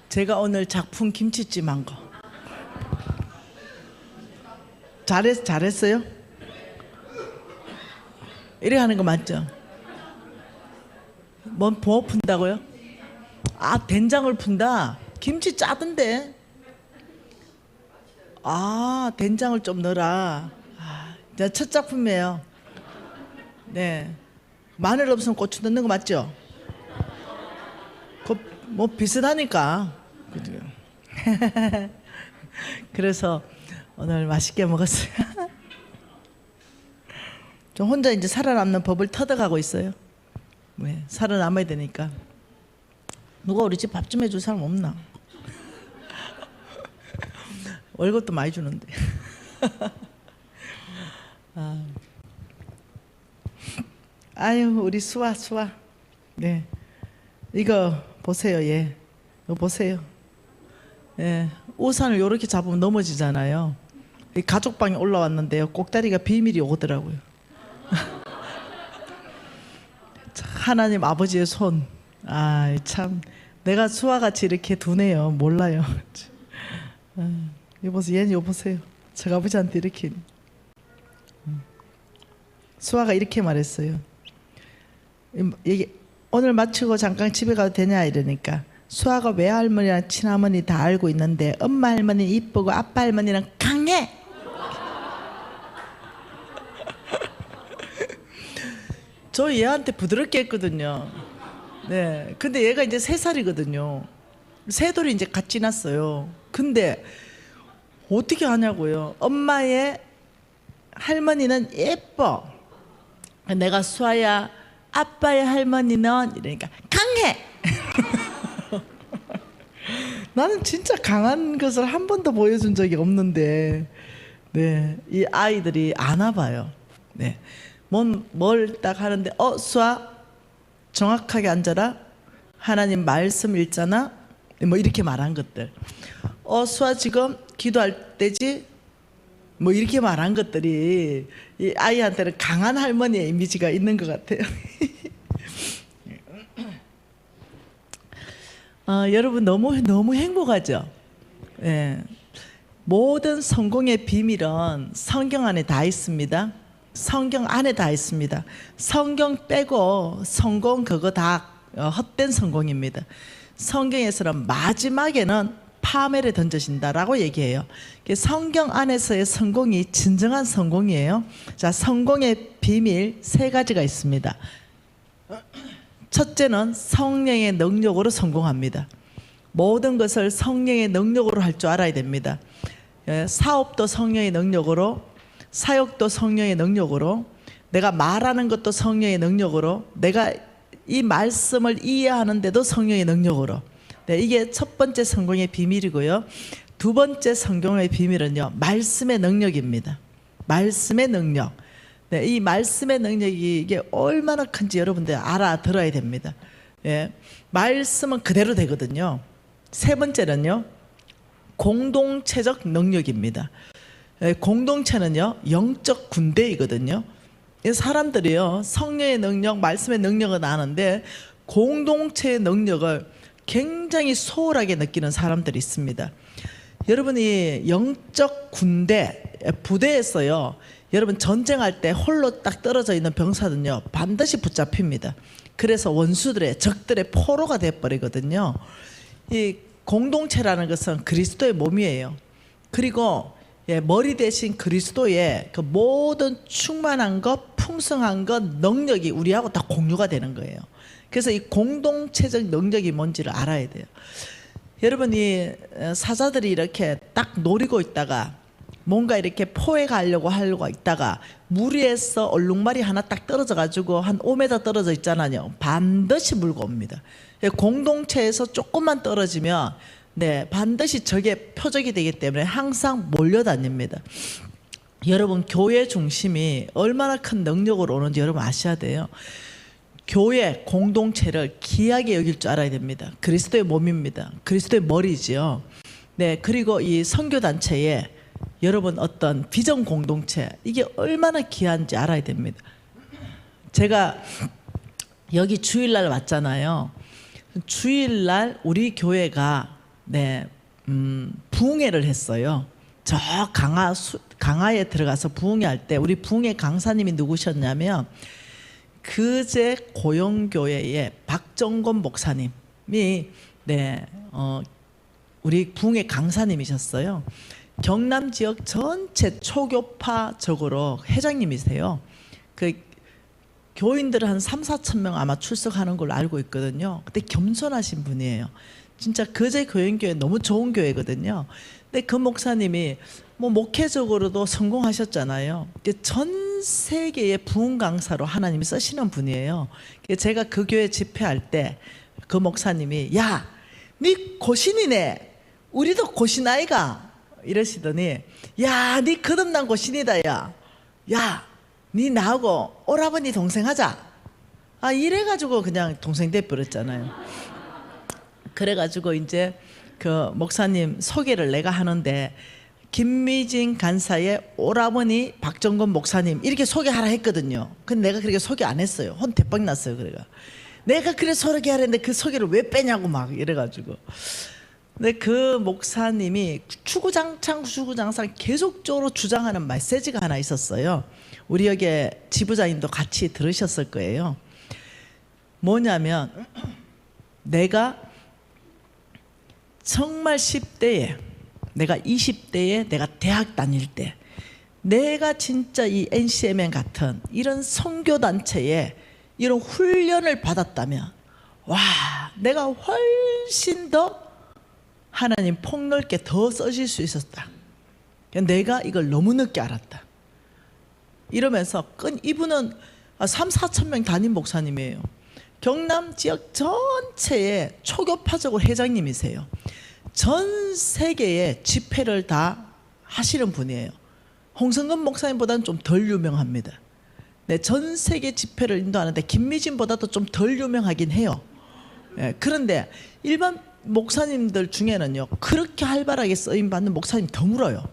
제가 오늘 작품 김치찜 한 거. 잘했어요? 이렇게 하는 거 맞죠? 뭔 부어 푼다고요? 아, 된장을 푼다? 김치 짜던데? 아, 된장을 좀 넣어라. 아, 첫 작품이에요. 네. 마늘 없으면 고추 넣는 거 맞죠? 뭐 비슷하니까. 그죠? 그래서 오늘 맛있게 먹었어요. 저 혼자 이제 살아남는 법을 터득하고 있어요. 네, 살아남아야 되니까. 누가 우리 집 밥 좀 해줄 사람 없나? 월급도 많이 주는데. 아유, 우리 수아. 네, 이거 보세요. 예, 이거 보세요. 예, 우산을 이렇게 잡으면 넘어지잖아요. 이 가족방에 올라왔는데요, 꼭다리가 비밀이 오더라고요. 하나님 아버지의 손. 아, 참 내가 수아같이 이렇게 두네요. 몰라요. 여보세요. 얘는 여보세요. 저 아버지한테 이렇게. 수아가 이렇게 말했어요. 오늘 마치고 잠깐 집에 가도 되냐 이러니까, 수아가 외할머니랑 친할머니 다 알고 있는데 엄마 할머니는 이쁘고 아빠 할머니는 강해. 저 얘한테 부드럽게 했거든요. 네, 근데 얘가 이제 3살이거든요. 새돌이 이제 갓 지났어요. 근데 어떻게 하냐고요. 엄마의 할머니는 예뻐. 내가 수아야, 아빠의 할머니는 이러니까 강해. 나는 진짜 강한 것을 한 번도 보여준 적이 없는데, 네, 이 아이들이 아나 봐요. 네, 뭘 딱 하는데, 수아 정확하게 앉아라. 하나님 말씀 읽잖아. 뭐 이렇게 말한 것들. 수아 지금 기도할 때지. 뭐 이렇게 말한 것들이 이 아이한테는 강한 할머니의 이미지가 있는 것 같아요. 여러분 너무 행복하죠? 예. 모든 성공의 비밀은 성경 안에 다 있습니다. 성경 안에 다 있습니다. 성경 빼고 성공 그거 다 헛된 성공입니다. 성경에서는 마지막에는 파멸에 던져진다라고 얘기해요. 성경 안에서의 성공이 진정한 성공이에요. 자, 성공의 비밀 3가지가 있습니다. 첫째는 성령의 능력으로 성공합니다. 모든 것을 성령의 능력으로 할 줄 알아야 됩니다. 사업도 성령의 능력으로, 사역도 성령의 능력으로, 내가 말하는 것도 성령의 능력으로, 내가 이 말씀을 이해하는데도 성령의 능력으로. 네, 이게 첫 번째 성공의 비밀이고요. 두 번째 성공의 비밀은요, 말씀의 능력입니다. 말씀의 능력. 네, 이 말씀의 능력이 이게 얼마나 큰지 여러분들 알아들어야 됩니다. 예, 말씀은 그대로 되거든요. 세 번째는요, 공동체적 능력입니다. 예, 공동체는요, 영적 군대이거든요. 사람들이요, 성령의 능력, 말씀의 능력은 아는데 공동체의 능력을 굉장히 소홀하게 느끼는 사람들이 있습니다. 여러분이 영적 군대, 부대에서요, 여러분 전쟁할 때 홀로 딱 떨어져 있는 병사는요, 반드시 붙잡힙니다. 그래서 원수들의, 적들의 포로가 돼버리거든요. 이 공동체라는 것은 그리스도의 몸이에요. 그리고 머리 대신 그리스도의 그 모든 충만한 것, 풍성한 것, 능력이 우리하고 다 공유가 되는 거예요. 그래서 이 공동체적 능력이 뭔지를 알아야 돼요. 여러분이 사자들이 이렇게 딱 노리고 있다가 뭔가 이렇게 포획하려고 있다가 물 위에서 얼룩말이 하나 딱 떨어져 가지고 한 5m 떨어져 있잖아요. 반드시 물고 옵니다. 공동체에서 조금만 떨어지면 네, 반드시 적의 표적이 되기 때문에 항상 몰려다닙니다. 여러분, 교회 중심이 얼마나 큰 능력으로 오는지 여러분 아셔야 돼요. 교회 공동체를 귀하게 여길 줄 알아야 됩니다. 그리스도의 몸입니다. 그리스도의 머리지요. 네, 그리고 이 선교단체에 여러분 어떤 비전 공동체, 이게 얼마나 귀한지 알아야 됩니다. 제가 여기 주일날 왔잖아요. 주일날 우리 교회가 네, 부흥회를 했어요. 저 강화에 들어가서 부흥회 할 때 우리 부흥회 강사님이 누구셨냐면 그제 고영교회의 박정건 목사님이 네, 우리 부흥회 강사님이셨어요. 경남 지역 전체 초교파적으로 회장님이세요. 그 교인들 한 3, 4천 명 아마 출석하는 걸로 알고 있거든요. 근데 겸손하신 분이에요. 진짜 거제 교인교회 너무 좋은 교회거든요. 근데 그 목사님이 뭐 목회적으로도 성공하셨잖아요. 전 세계의 부흥 강사로 하나님이 쓰시는 분이에요. 제가 그 교회 집회할 때 그 목사님이 야, 네 고신이네. 우리도 고신 아이가 이러시더니 야, 네 거듭난 고신이다. 야, 네 나하고 오라버니 동생 하자. 아, 이래가지고 그냥 동생 돼버렸잖아요. 그래가지고 이제 그 목사님 소개를 내가 하는데 김미진 간사의 오라버니 박정건 목사님 이렇게 소개하라 했거든요. 근데 내가 그렇게 소개 안 했어요. 혼 대박 났어요. 그래가 내가 그래 소개하랬는데 그 소개를 왜 빼냐고 막 이래가지고. 근데 그 목사님이 추구장창 계속적으로 주장하는 메시지가 하나 있었어요. 우리 여기 지부장님도 같이 들으셨을 거예요. 뭐냐면 내가 정말 10대에 내가 20대에 내가 대학 다닐 때 내가 진짜 이 NCMN 같은 이런 선교단체에 이런 훈련을 받았다면 와, 내가 훨씬 더 하나님 폭넓게 더 써질 수 있었다. 내가 이걸 너무 늦게 알았다. 이러면서 이분은 3, 4천 명 담임 목사님이에요. 경남 지역 전체의 초교파적으로 회장님이세요. 전 세계의 집회를 다 하시는 분이에요. 홍성근 목사님보다는 좀 덜 유명합니다. 네, 전 세계 집회를 인도하는데 김미진보다도 좀 덜 유명하긴 해요. 네, 그런데 일반 목사님들 중에는요 그렇게 활발하게 쓰임받는 목사님 드물어요.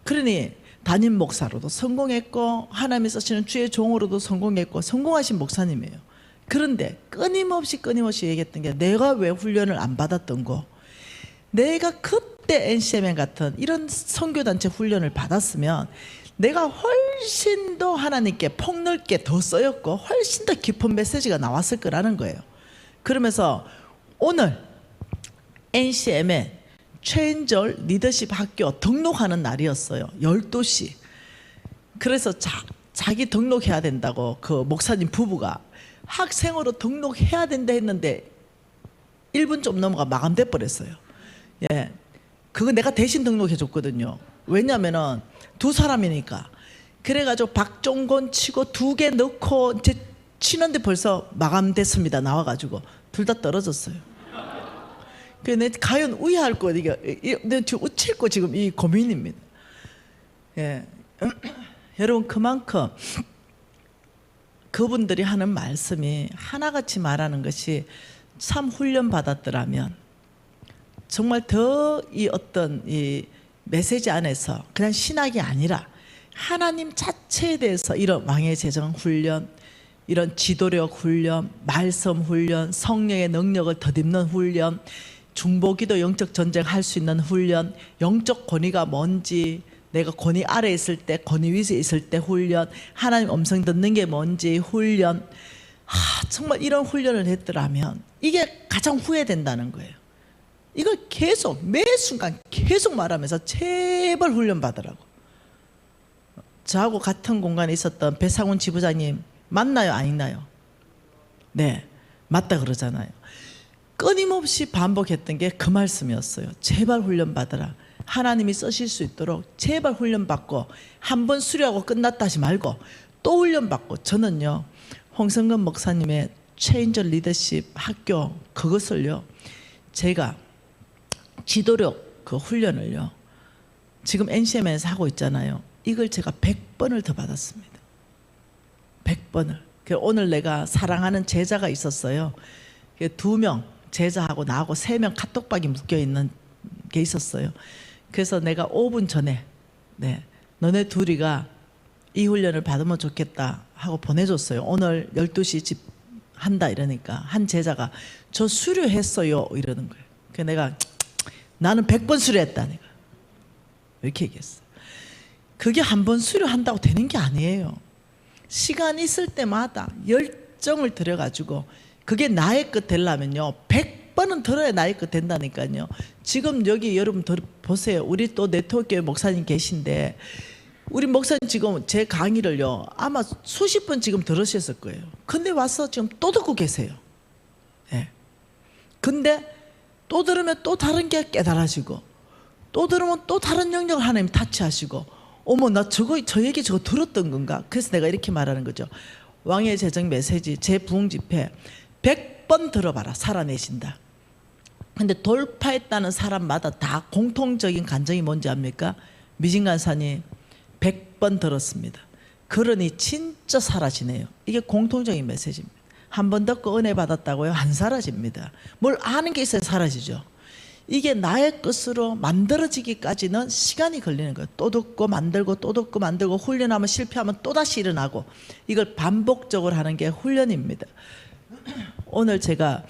그러니 담임 목사로도 성공했고 하나님이 쓰시는 주의 종으로도 성공했고 성공하신 목사님이에요. 그런데 끊임없이 얘기했던 게 내가 왜 훈련을 안 받았던 거, 내가 그때 NCMN 같은 이런 선교단체 훈련을 받았으면 내가 훨씬 더 하나님께 폭넓게 더 쓰였고 훨씬 더 깊은 메시지가 나왔을 거라는 거예요. 그러면서 오늘 NCMN 최인절 리더십 학교 등록하는 날이었어요. 12시. 그래서 자기 등록해야 된다고 그 목사님 부부가 학생으로 등록해야 된다 했는데 1분 좀 넘어가 마감돼 버렸어요. 예, 그거 내가 대신 등록해 줬거든요. 왜냐면은 두 사람이니까. 그래가지고 박종건 치고 2개 넣고 이제 치는데 벌써 마감됐습니다. 나와가지고 둘 다 떨어졌어요. 그내 과연 우회할 거 이게 내가 지금 우칠 거 지금 이 고민입니다. 예, 여러분 그만큼 그분들이 하는 말씀이 하나같이 말하는 것이 참 훈련 받았더라면 정말 더 이 어떤 이 메시지 안에서 그냥 신학이 아니라 하나님 자체에 대해서 이런 왕의 제정 훈련, 이런 지도력 훈련, 말씀 훈련, 성령의 능력을 덧입는 훈련, 중보기도 영적 전쟁 할 수 있는 훈련, 영적 권위가 뭔지, 내가 권위 아래 있을 때, 권위 위에 있을 때 훈련, 하나님 음성 듣는 게 뭔지 훈련. 정말 이런 훈련을 했더라면 이게 가장 후회된다는 거예요. 이걸 계속 매 순간 계속 말하면서 제발 훈련 받으라고. 저하고 같은 공간에 있었던 배상훈 지부장님 맞나요? 아니나요? 네, 맞다 그러잖아요. 끊임없이 반복했던 게 그 말씀이었어요. 제발 훈련 받으라. 하나님이 쓰실 수 있도록 제발 훈련 받고 한 번 수료하고 끝났다 하지 말고 또 훈련 받고. 저는요 홍성근 목사님의 체인저 리더십 학교 그것을요 제가 지도력 그 훈련을요 지금 NCM에서 하고 있잖아요. 이걸 제가 100번을 더 받았습니다. 100번을. 오늘 내가 사랑하는 제자가 있었어요. 2명 제자하고 나하고 3명 카톡방이 묶여있는 게 있었어요. 그래서 내가 5분 전에 네, 너네 둘이가 이 훈련을 받으면 좋겠다 하고 보내줬어요. 오늘 12시 집 한다 이러니까 한 제자가 저 수료했어요 이러는 거예요. 그래서 내가 나는 100번 수료했다. 내가 이렇게 얘기했어. 그게 한 번 수료한다고 되는 게 아니에요. 시간 있을 때마다 열정을 들여가지고 그게 나의 것 되려면요 100번은 들어야 나의 것 된다니까요. 지금 여기 여러분 보세요. 우리 또 네트워크교회 목사님 계신데 우리 목사님 지금 제 강의를요 아마 수십 번 지금 들으셨을 거예요. 근데 와서 지금 또 듣고 계세요. 네. 근데 또 들으면 또 다른 게 깨달아지고 또 들으면 또 다른 영역을 하나님 타치하시고 어머 나 저 얘기 저거 들었던 건가. 그래서 내가 이렇게 말하는 거죠. 왕의 재정 메시지 제 부흥 집회 100번 들어봐라 살아내신다. 근데 돌파했다는 사람마다 다 공통적인 감정이 뭔지 압니까? 미진간사님 100번 들었습니다. 그러니 진짜 사라지네요. 이게 공통적인 메시지입니다. 한 번 듣고 은혜 받았다고요? 안 사라집니다. 뭘 아는 게 있어야 사라지죠. 이게 나의 것으로 만들어지기까지는 시간이 걸리는 거예요. 또 듣고 만들고 또 듣고 만들고 훈련하면 실패하면 또다시 일어나고 이걸 반복적으로 하는 게 훈련입니다. 오늘 제가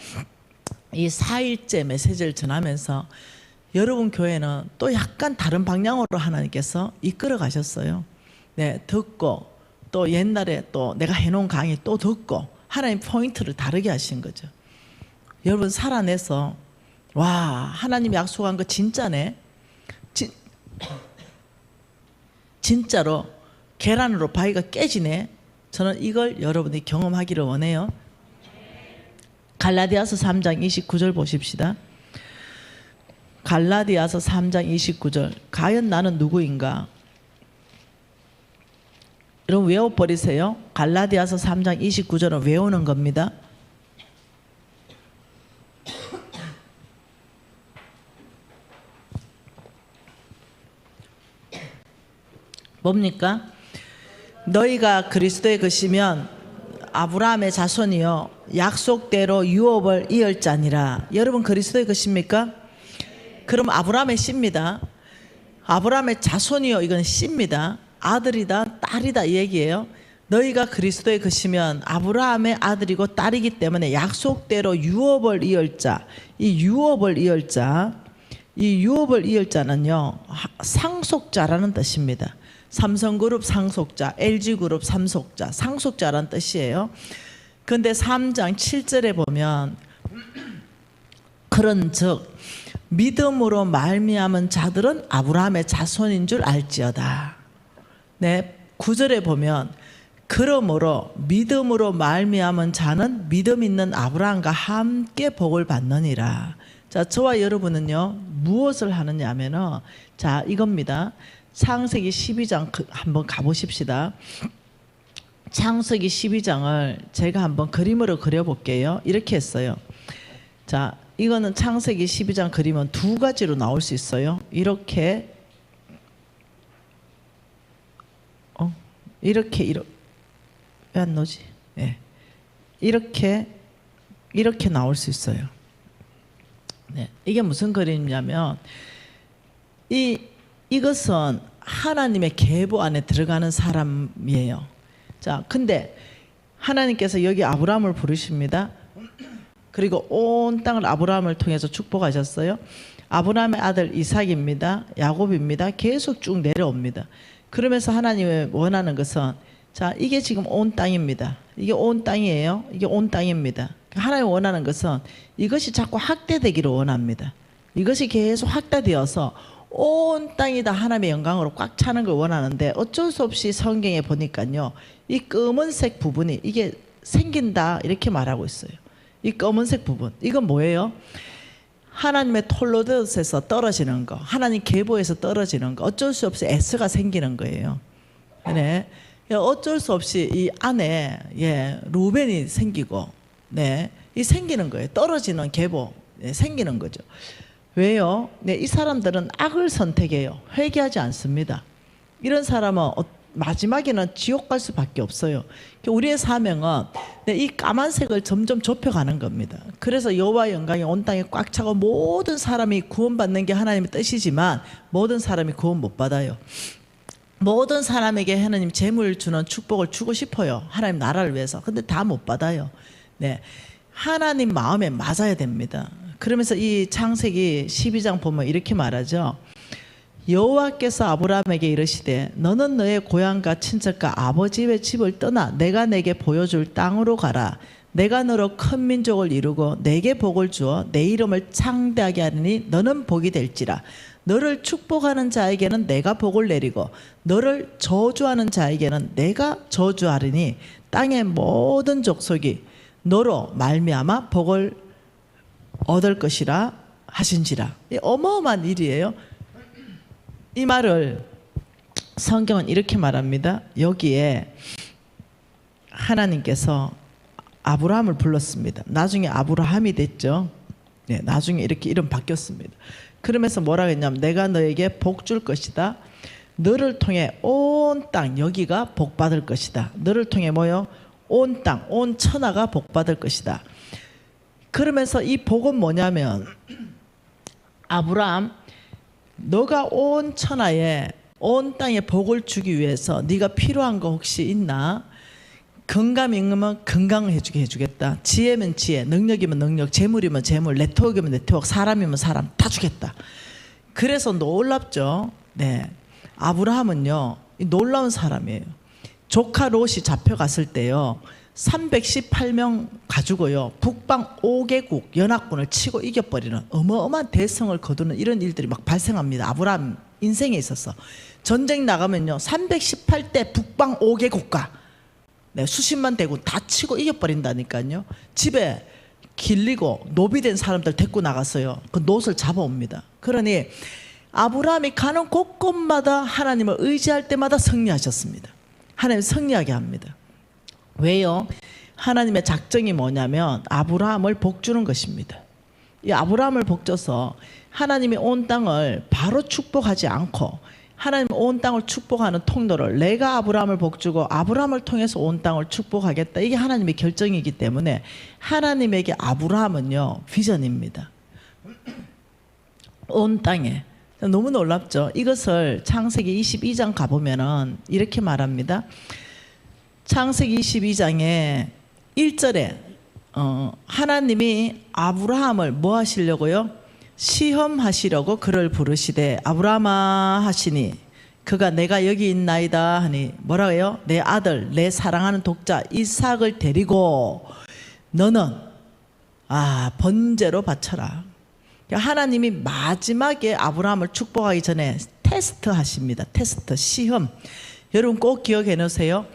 이 4일째 메시지를 전하면서 여러분 교회는 또 약간 다른 방향으로 하나님께서 이끌어 가셨어요. 네, 듣고 또 옛날에 또 내가 해놓은 강의 또 듣고 하나님 포인트를 다르게 하신 거죠. 여러분 살아내서 와 하나님 약속한 거 진짜네. 진짜로 계란으로 바위가 깨지네. 저는 이걸 여러분이 경험하기를 원해요. 갈라디아서 3장 29절 보십시다. 갈라디아서 3장 29절. 과연 나는 누구인가? 여러분 외워버리세요. 갈라디아서 3장 29절은 외우는 겁니다. 뭡니까? 너희가 그리스도의 것이면 아브라함의 자손이요 약속대로 유업을 이을 자니라. 여러분 그리스도의 것입니까? 그럼 아브라함의 씨입니다. 아브라함의 자손이요 이건 씨입니다. 아들이다 딸이다 이 얘기예요. 너희가 그리스도의 것이면 아브라함의 아들이고 딸이기 때문에 약속대로 유업을 이을 자. 이 유업을 이을 자, 이 유업을 이을 자는요 상속자라는 뜻입니다. 삼성그룹 상속자, LG그룹 상속자, 상속자라는 뜻이에요. 그런데 3장 7절에 보면 그런즉 믿음으로 말미암은 자들은 아브라함의 자손인 줄 알지어다. 네, 9절에 보면 그러므로 믿음으로 말미암은 자는 믿음 있는 아브라함과 함께 복을 받느니라. 자, 저와 여러분은요 무엇을 하느냐 하면은 자 이겁니다. 창세기 12장 한번 가보십시다. 창세기 12장을 제가 한번 그림으로 그려볼게요. 이렇게 했어요. 자, 이거는 창세기 12장 그림은 두 가지로 나올 수 있어요. 이렇게 이렇게 왜 안 나오지? 예. 이렇게 나올 수 있어요. 네. 이게 무슨 그림이냐면 이것은 하나님의 계보 안에 들어가는 사람이에요. 자, 근데 하나님께서 여기 아브라함을 부르십니다. 그리고 온 땅을 아브라함을 통해서 축복하셨어요. 아브라함의 아들 이삭입니다. 야곱입니다. 계속 쭉 내려옵니다. 그러면서 하나님이 원하는 것은 자, 이게 지금 온 땅입니다. 이게 온 땅이에요. 이게 온 땅입니다. 하나님이 원하는 것은 이것이 자꾸 확대되기를 원합니다. 이것이 계속 확대되어서 온 땅이 다 하나님의 영광으로 꽉 차는 걸 원하는데 어쩔 수 없이 성경에 보니까요 이 검은색 부분이 이게 생긴다 이렇게 말하고 있어요. 이 검은색 부분 이건 뭐예요? 하나님의 톨로드에서 떨어지는 거, 하나님 계보에서 떨어지는 거, 어쩔 수 없이 S가 생기는 거예요. 네, 어쩔 수 없이 이 안에 루벤이 생기고 이 생기는 거예요. 떨어지는 계보 생기는 거죠. 왜요? 네, 이 사람들은 악을 선택해요. 회개하지 않습니다. 이런 사람은 마지막에는 지옥 갈 수밖에 없어요. 우리의 사명은 이 까만색을 점점 좁혀가는 겁니다. 그래서 여호와의 영광이 온 땅에 꽉 차고 모든 사람이 구원받는 게 하나님의 뜻이지만 모든 사람이 구원 못 받아요. 모든 사람에게 하나님 재물 주는 축복을 주고 싶어요. 하나님 나라를 위해서. 근데 다 못 받아요. 네, 하나님 마음에 맞아야 됩니다. 그러면서 이 창세기 12장 보면 이렇게 말하죠. 여호와께서 아브라함에게 이르시되 너는 너의 고향과 친척과 아버지의 집을 떠나 내가 내게 보여줄 땅으로 가라. 내가 너로 큰 민족을 이루고 내게 복을 주어 내 이름을 창대하게 하리니 너는 복이 될지라. 너를 축복하는 자에게는 내가 복을 내리고 너를 저주하는 자에게는 내가 저주하리니 땅의 모든 족속이 너로 말미암아 복을 얻을 것이라 하신지라. 어마어마한 일이에요. 이 말을 성경은 이렇게 말합니다. 여기에 하나님께서 아브라함을 불렀습니다. 나중에 아브라함이 됐죠. 네, 나중에 이렇게 이름 바뀌었습니다. 그러면서 뭐라고 했냐면 내가 너에게 복 줄 것이다. 너를 통해 온 땅, 여기가 복 받을 것이다. 너를 통해 뭐요? 온 땅, 온 천하가 복 받을 것이다. 그러면서 이 복은 뭐냐면 아브라함, 너가 온 천하에 온 땅에 복을 주기 위해서 네가 필요한 거 혹시 있나? 건강이 있으면 건강을 해주겠다. 지혜면 지혜, 능력이면 능력, 재물이면 재물, 네트워크면 네트워크, 사람이면 사람 다 주겠다. 그래서 놀랍죠. 네, 아브라함은요 놀라운 사람이에요. 조카 롯이 잡혀갔을 때요 318명 가지고요 북방 5개국 연합군을 치고 이겨버리는 어마어마한 대성을 거두는 이런 일들이 막 발생합니다. 아브라함 인생에 있어서 전쟁 나가면요 318대 북방 5개국가 네, 수십만 대군 다 치고 이겨버린다니까요. 집에 길리고 노비된 사람들 데리고 나갔어요. 그 롯을 잡아옵니다. 그러니 아브라함이 가는 곳곳마다 하나님을 의지할 때마다 승리하셨습니다. 하나님 승리하게 합니다. 왜요? 하나님의 작정이 뭐냐면 아브라함을 복주는 것입니다. 이 아브라함을 복줘서 하나님이 온 땅을 바로 축복하지 않고 하나님 온 땅을 축복하는 통로를 내가 아브라함을 복주고 아브라함을 통해서 온 땅을 축복하겠다. 이게 하나님의 결정이기 때문에 하나님에게 아브라함은요 비전입니다. 온 땅에 너무 놀랍죠. 이것을 창세기 22장 가보면은 이렇게 말합니다. 창세기 22장에 1절에 하나님이 아브라함을 뭐 하시려고요? 시험하시려고 그를 부르시되 아브라함아 하시니 그가 내가 여기 있나이다 하니 뭐라고 해요? 내 아들 내 사랑하는 독자 이삭을 데리고 너는 번제로 바쳐라. 하나님이 마지막에 아브라함을 축복하기 전에 테스트 하십니다. 테스트, 시험. 여러분 꼭 기억해 놓으세요.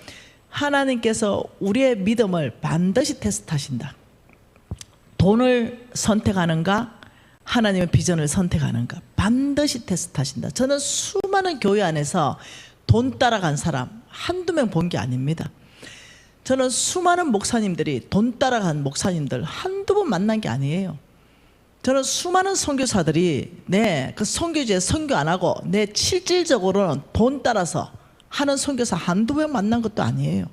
하나님께서 우리의 믿음을 반드시 테스트하신다. 돈을 선택하는가? 하나님의 비전을 선택하는가? 반드시 테스트하신다. 저는 수많은 교회 안에서 돈 따라간 사람 한두 명 본 게 아닙니다. 저는 수많은 목사님들이 돈 따라간 목사님들 한두 번 만난 게 아니에요. 저는 수많은 선교사들이 그 선교지에 선교 안 하고 실질적으로는 돈 따라서 하는 선교사 한두 번 만난 것도 아니에요.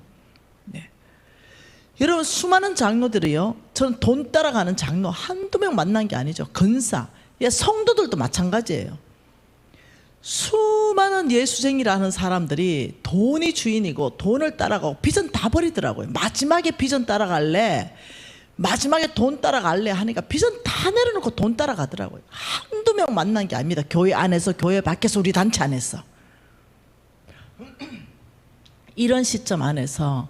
여러분 수많은 장로들이요 저는 돈 따라가는 장로 한두 명 만난 게 아니죠. 근사, 성도들도 마찬가지예요. 수많은 예수쟁이라는 사람들이 돈이 주인이고 돈을 따라가고 비전 다 버리더라고요. 마지막에 비전 따라갈래, 마지막에 돈 따라갈래 하니까 비전 다 내려놓고 돈 따라가더라고요. 한두 명 만난 게 아닙니다. 교회 안에서 교회 밖에서 우리 단체 안에서. 이런 시점 안에서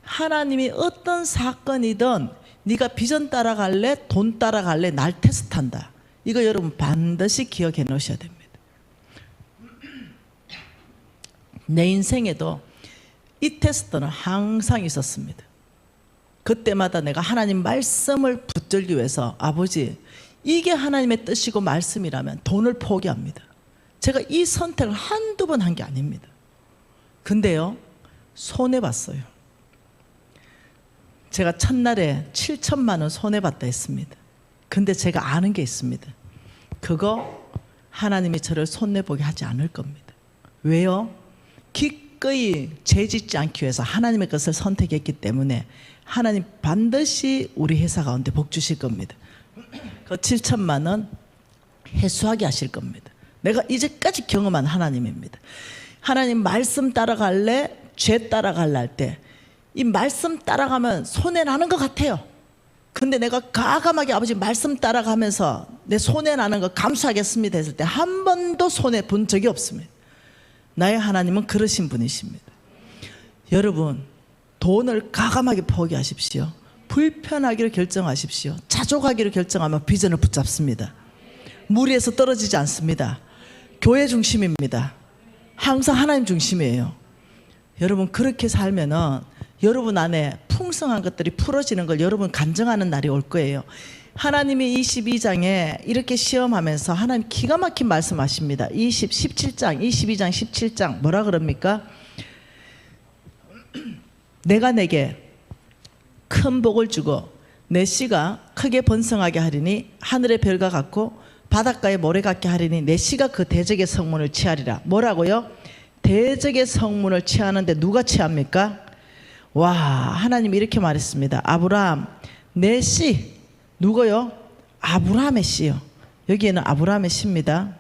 하나님이 어떤 사건이든 네가 비전 따라갈래 돈 따라갈래 날 테스트한다. 이거 여러분 반드시 기억해 놓으셔야 됩니다. 내 인생에도 이 테스트는 항상 있었습니다. 그때마다 내가 하나님 말씀을 붙들기 위해서 아버지 이게 하나님의 뜻이고 말씀이라면 돈을 포기합니다. 제가 이 선택을 한두 번 한 게 아닙니다. 근데요 손해봤어요. 제가 첫날에 7천만 원 손해봤다 했습니다. 근데 제가 아는 게 있습니다. 그거 하나님이 저를 손해보게 하지 않을 겁니다. 왜요? 기꺼이 죄짓지 않기 위해서 하나님의 것을 선택했기 때문에 하나님 반드시 우리 회사 가운데 복 주실 겁니다. 그 7천만 원 회수하게 하실 겁니다. 내가 이제까지 경험한 하나님입니다. 하나님 말씀 따라갈래? 죄 따라갈래 할 때 이 말씀 따라가면 손해 나는 것 같아요. 근데 내가 과감하게 아버지 말씀 따라가면서 내 손해나는 거 감수하겠습니다 했을 때 한 번도 손해본 적이 없습니다. 나의 하나님은 그러신 분이십니다. 여러분, 돈을 과감하게 포기하십시오. 불편하기로 결정하십시오. 자족하기로 결정하면 비전을 붙잡습니다. 무리에서 떨어지지 않습니다. 교회 중심입니다. 항상 하나님 중심이에요. 여러분, 그렇게 살면은 여러분 안에 풍성한 것들이 풀어지는 걸 여러분 간증하는 날이 올 거예요. 하나님이 22장에 이렇게 시험하면서 하나님 기가 막힌 말씀하십니다. 22장 17장 뭐라 그럽니까? 내가 내게 큰 복을 주고 내 씨가 크게 번성하게 하리니 하늘의 별과 같고 바닷가의 모래 같게 하리니 내 씨가 그 대적의 성문을 취하리라. 뭐라고요? 대적의 성문을 취하는데 누가 취합니까? 와, 하나님이 이렇게 말했습니다. 아브라함, 내 씨 누구요? 아브라함의 씨요. 여기에는 아브라함의 씨입니다.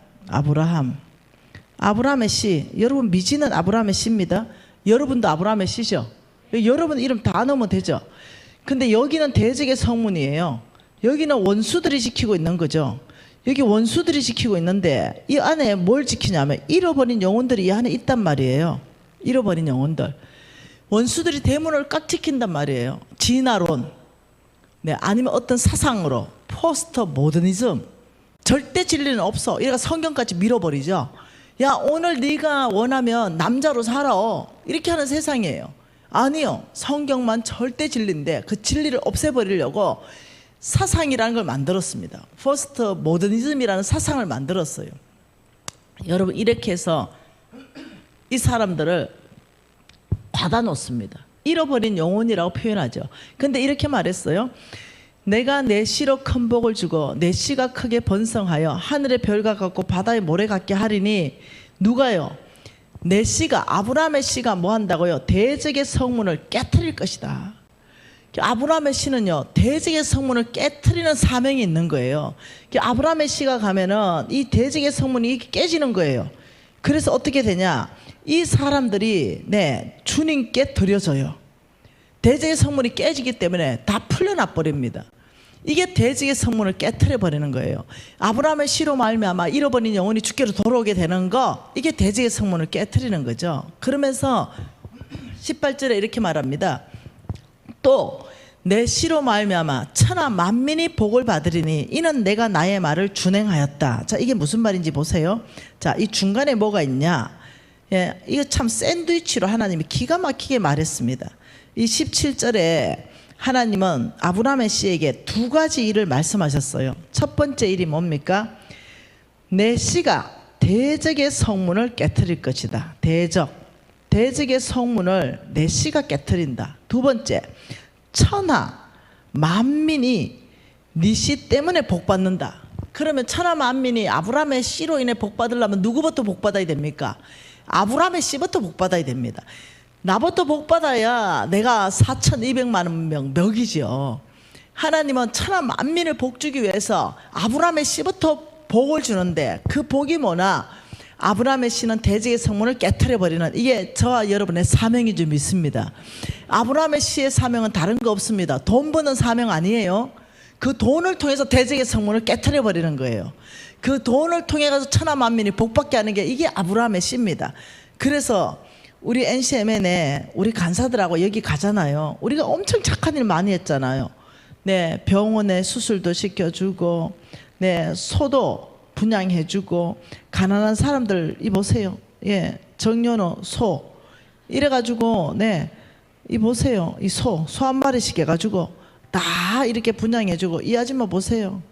아브라함의 씨. 여러분, 미지는 아브라함의 씨입니다. 여러분도 아브라함의 씨죠. 여러분 이름 다 넣으면 되죠. 근데 여기는 대적의 성문이에요. 여기는 원수들이 지키고 있는 거죠. 여기 원수들이 지키고 있는데 이 안에 뭘 지키냐면 잃어버린 영혼들이 이 안에 있단 말이에요. 잃어버린 영혼들. 원수들이 대문을 꽉 지킨단 말이에요. 진화론, 네, 아니면 어떤 사상으로 포스트 모더니즘, 절대 진리는 없어. 이래가 성경까지 밀어버리죠. 야, 오늘 네가 원하면 남자로 살아, 이렇게 하는 세상이에요. 아니요, 성경만 절대 진리인데 그 진리를 없애버리려고 사상이라는 걸 만들었습니다. 포스트 모더니즘이라는 사상을 만들었어요. 여러분, 이렇게 해서 이 사람들을 닫아놓습니다. 잃어버린 영혼이라고 표현하죠. 근데 이렇게 말했어요. 내가 내 씨로 큰 복을 주고 내 씨가 크게 번성하여 하늘의 별과 같고 바다의 모래 같게 하리니 누가요? 내 씨가, 아브라함의 씨가 뭐 한다고요? 대적의 성문을 깨트릴 것이다. 아브라함의 씨는요, 대적의 성문을 깨트리는 사명이 있는 거예요. 아브라함의 씨가 가면은 이 대적의 성문이 깨지는 거예요. 그래서 어떻게 되냐? 이 사람들이 주님께 드려져요. 대적의 성문이 깨지기 때문에 다 풀려나 버립니다. 이게 대적의 성문을 깨트려 버리는 거예요. 아브라함의 씨로 말미암아 잃어버린 영혼이 주께로 돌아오게 되는 거, 이게 대적의 성문을 깨트리는 거죠. 그러면서 18절에 이렇게 말합니다. 또 내 씨로 말미암아 천하 만민이 복을 받으리니 이는 내가 나의 말을 준행하였다. 자, 이게 무슨 말인지 보세요. 자, 이 중간에 뭐가 있냐? 예, 이거 참 샌드위치로 하나님이 기가 막히게 말했습니다. 이 17절에 하나님은 아브라함의 씨에게 두 가지 일을 말씀하셨어요. 첫 번째 일이 뭡니까? 내 씨가 대적의 성문을 깨트릴 것이다. 대적의 성문을 내 씨가 깨트린다. 두 번째, 천하 만민이 네 씨 때문에 복 받는다. 그러면 천하 만민이 아브라함의 씨로 인해 복 받으려면 누구부터 복 받아야 됩니까? 아브라함의 씨부터 복 받아야 됩니다. 나부터 복 받아야 내가 4,200만 명 먹이죠. 하나님은 천하 만민을 복 주기 위해서 아브라함의 씨부터 복을 주는데 그 복이 뭐나? 아브라함의 씨는 대적의 성문을 깨트려버리는, 이게 저와 여러분의 사명인 줄 믿습니다. 아브라함의 씨의 사명은 다른 거 없습니다. 돈 버는 사명 아니에요. 그 돈을 통해서 대적의 성문을 깨트려버리는 거예요. 그 돈을 통해 가서 천하 만민이 복받게 하는 게 이게 아브라함의 씨입니다. 그래서 우리 NCMN에 우리 간사들하고 여기 가잖아요. 우리가 엄청 착한 일 많이 했잖아요. 네, 병원에 수술도 시켜주고, 네, 소도 분양해주고, 가난한 사람들 이 보세요. 예, 정연호 소 이래가지고, 네, 이 보세요. 이 소 한 마리씩 해가지고 다 이렇게 분양해주고, 이 아줌마 보세요.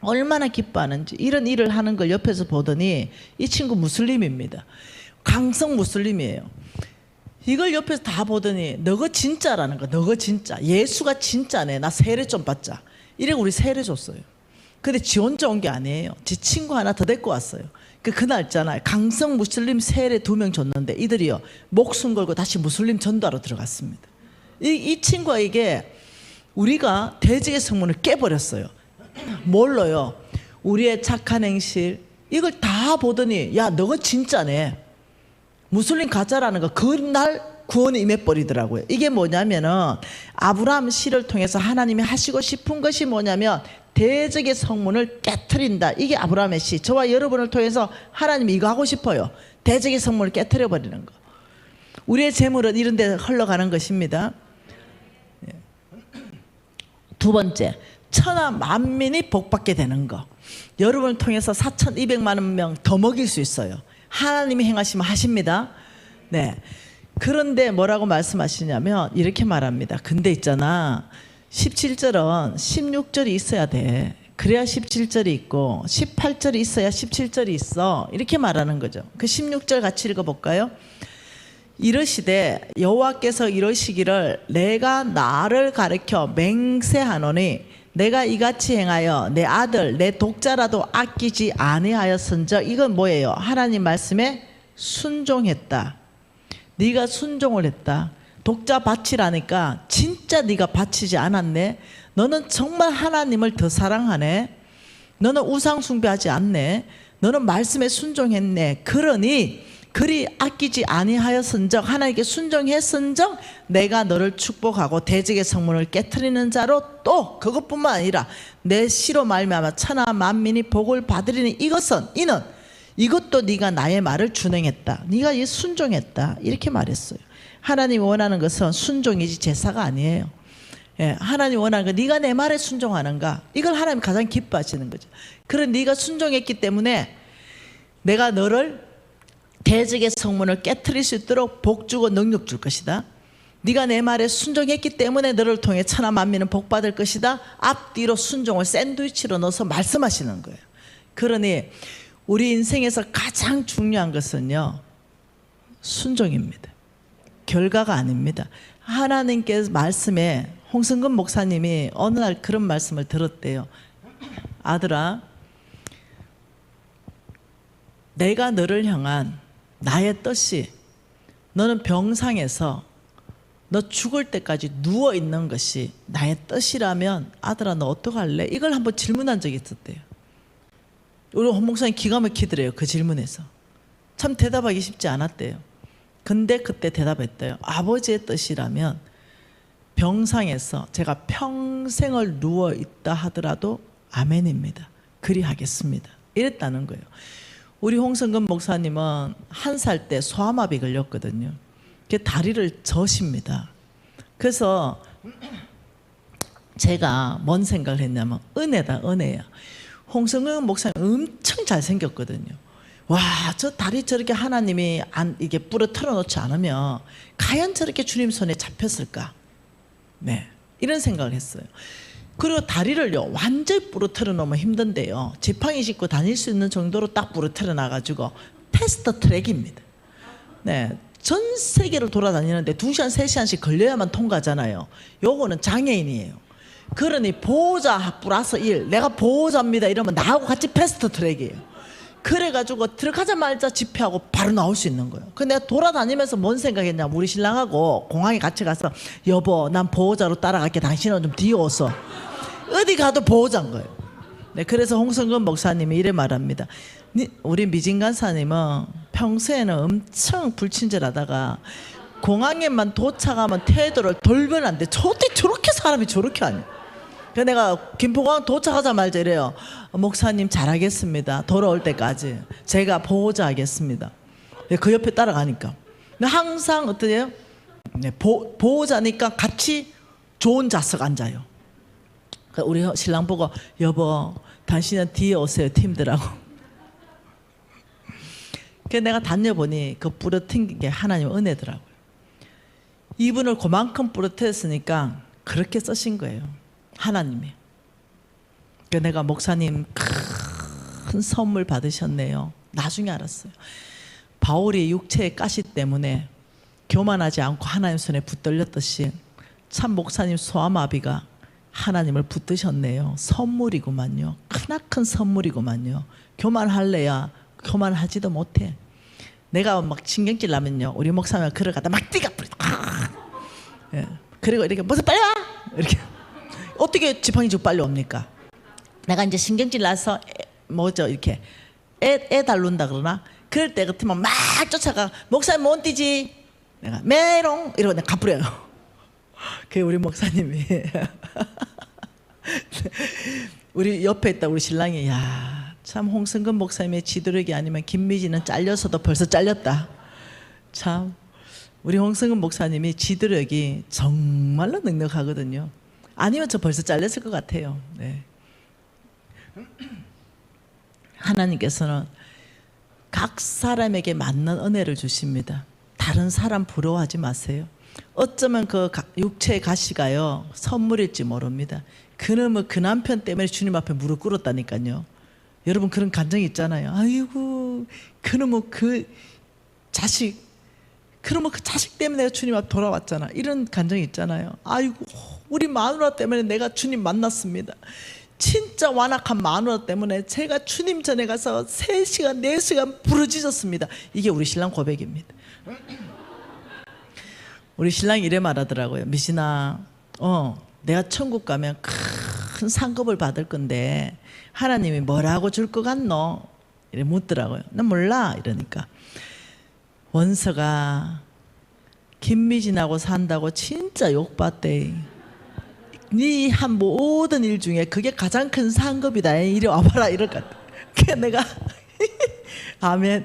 얼마나 기뻐하는지. 이런 일을 하는 걸 옆에서 보더니 이 친구 무슬림입니다. 강성 무슬림이에요. 이걸 옆에서 다 보더니 너가 진짜라는 거. 너가 진짜. 예수가 진짜네. 나 세례 좀 받자. 이래고 우리 세례 줬어요. 근데 지 혼자 온 게 아니에요. 지 친구 하나 더 데리고 왔어요. 그날 있잖아요. 강성 무슬림 세례 2명 줬는데 이들이요, 목숨 걸고 다시 무슬림 전도하러 들어갔습니다. 이 친구에게 우리가 대적의 성문을 깨버렸어요. 뭘로요? 우리의 착한 행실, 이걸 다 보더니 야, 너가 진짜네. 무슬림 가짜라는 거 그날 구원이 임해버리더라고요. 이게 뭐냐면은 아브라함 씨를 통해서 하나님이 하시고 싶은 것이 뭐냐면 대적의 성문을 깨트린다. 이게 아브라함의 시. 저와 여러분을 통해서 하나님이 이거 하고 싶어요. 대적의 성문을 깨트려 버리는 거. 우리의 재물은 이런 데 흘러가는 것입니다. 두 번째, 천하 만민이 복받게 되는 거. 여러분을 통해서 4,200만 명 더 먹일 수 있어요. 하나님이 행하시면 하십니다. 네. 그런데 뭐라고 말씀하시냐면 이렇게 말합니다. 근데 있잖아, 17절은 16절이 있어야 돼. 그래야 17절이 있고 18절이 있어야 17절이 있어. 이렇게 말하는 거죠. 그 16절 같이 읽어볼까요? 이르시되 여호와께서 이러시기를 내가 나를 가리켜 맹세하노니 내가 이같이 행하여 내 아들 내 독자라도 아끼지 아니하였은즉. 이건 뭐예요? 하나님 말씀에 순종했다. 네가 순종을 했다. 독자 바치라니까 진짜 네가 바치지 않았네. 너는 정말 하나님을 더 사랑하네. 너는 우상 숭배하지 않네. 너는 말씀에 순종했네. 그러니 그리 아끼지 아니하였은즉, 하나님께 순종했은즉 내가 너를 축복하고 대적의 성문을 깨트리는 자로, 또 그것뿐만 아니라 내 시로 말미암아 천하 만민이 복을 받으리니 이는 이것도 네가 나의 말을 준행했다. 네가 이 순종했다. 이렇게 말했어요. 하나님이 원하는 것은 순종이지 제사가 아니에요. 예, 하나님 원하는 건 네가 내 말에 순종하는가. 이걸 하나님 가장 기뻐하시는 거죠. 그런 네가 순종했기 때문에 내가 너를 대적의 성문을 깨트릴 수 있도록 복 주고 능력 줄 것이다. 네가 내 말에 순종했기 때문에 너를 통해 천하 만민은 복 받을 것이다. 앞뒤로 순종을 샌드위치로 넣어서 말씀하시는 거예요. 그러니 우리 인생에서 가장 중요한 것은요, 순종입니다. 결과가 아닙니다. 하나님께서 말씀에, 홍성근 목사님이 어느 날 그런 말씀을 들었대요. 아들아, 내가 너를 향한 나의 뜻이, 너는 병상에서 너 죽을 때까지 누워있는 것이 나의 뜻이라면 아들아 너 어떡할래? 이걸 한번 질문한 적이 있었대요. 우리 홍 목사님 기가 막히더래요. 그 질문에서 참 대답하기 쉽지 않았대요. 근데 그때 대답했대요. 아버지의 뜻이라면 병상에서 제가 평생을 누워있다 하더라도 아멘입니다. 그리 하겠습니다. 이랬다는 거예요. 우리 홍성근 목사님은 1살 때 소아마비 걸렸거든요. 다리를 저십니다. 그래서 제가 뭔 생각을 했냐면 은혜다, 은혜야. 홍성근 목사님 엄청 잘생겼거든요. 와, 저 다리 저렇게 하나님이 이게 부러뜨려 놓지 않으면 과연 저렇게 주님 손에 잡혔을까? 네, 이런 생각을 했어요. 그리고 다리를요 완전히 부러뜨려 놓으면 힘든데요, 지팡이 짚고 다닐 수 있는 정도로 딱 부러뜨려 놔가지고 패스트 트랙입니다. 네, 전 세계를 돌아다니는데 2시간 3시간씩 걸려야만 통과하잖아요. 요거는 장애인이에요. 그러니 보호자 플러스 1, 내가 보호자입니다 이러면 나하고 같이 패스트 트랙이에요. 그래가지고 들어가자마자 집회하고 바로 나올 수 있는 거예요. 근데 내가 돌아다니면서 뭔 생각했냐, 우리 신랑하고 공항에 같이 가서 여보 난 보호자로 따라갈게, 당신은 좀 뒤에 오소. 어디 가도 보호자인 거예요. 네, 그래서 홍성근 목사님이 이래 말합니다. 우리 미진 간사님은 평소에는 엄청 불친절하다가 공항에만 도착하면 태도를 돌면 안 돼. 어떻게 저렇게 사람이 저렇게 하냐. 그래서 내가 김포공항 도착하자마자 이래요. 목사님 잘하겠습니다. 돌아올 때까지 제가 보호자 하겠습니다. 그 옆에 따라가니까. 근데 항상 어떠해요? 네, 보호자니까 같이 좋은 좌석 앉아요. 우리 신랑 보고 여보 당신은 뒤에 오세요 팀들하고. 그래서 내가 다녀보니 그 부러뜨린 게 하나님 은혜더라고요. 이분을 그만큼 부러뜨렸으니까 그렇게 쓰신 거예요, 하나님이. 그래서 내가 목사님 큰 선물 받으셨네요. 나중에 알았어요. 바울이 육체의 가시 때문에 교만하지 않고 하나님 손에 붙들렸듯이 참 목사님 소아마비가 하나님을 붙드셨네요. 선물이구만요. 크나큰 선물이구만요. 교만할래야 교만하지도 못해. 내가 막 신경질 나면요, 우리 목사님 걸어가다 막 뛰가 뿌리다. 예. 그리고 이렇게 무슨 빨리 와 이렇게. 어떻게 지팡이 주 빨리 옵니까? 내가 이제 신경질 나서 뭐죠 이렇게 애 달룬다 그러나, 그럴 때 같으면 막 쫓아가 목사님 못 뛰지 내가 메롱 이러고 내가 갚으려요. 그게 우리 목사님이 우리 옆에 있다 우리 신랑이 야, 참 홍승근 목사님의 지도력이 아니면 김미진은 잘렸어도 벌써 잘렸다. 참 우리 홍승근 목사님이 지도력이 정말로 넉넉하거든요. 아니면 저 벌써 잘렸을 것 같아요. 네. 하나님께서는 각 사람에게 맞는 은혜를 주십니다. 다른 사람 부러워하지 마세요. 어쩌면 그 육체의 가시가요 선물일지 모릅니다. 그놈의 그 남편 때문에 주님 앞에 무릎 꿇었다니까요. 여러분 그런 감정이 있잖아요. 아이고 그놈의 그 자식 때문에 내가 주님 앞에 돌아왔잖아. 이런 감정이 있잖아요. 아이고 우리 마누라 때문에 내가 주님 만났습니다. 진짜 완악한 마누라 때문에 제가 주님 전에 가서 3시간 4시간 부르짖었습니다. 이게 우리 신랑 고백입니다. 우리 신랑이 이래 말하더라고요. 미진아 내가 천국 가면 큰 상급을 받을 건데 하나님이 뭐라고 줄 것 같노? 이래 묻더라고요. 난 몰라 이러니까 원서가 김미진하고 산다고 진짜 욕받대. 네 한 모든 일 중에 그게 가장 큰 상급이다. 이리 와봐라 이럴 것 같아. 그래서 내가 아멘.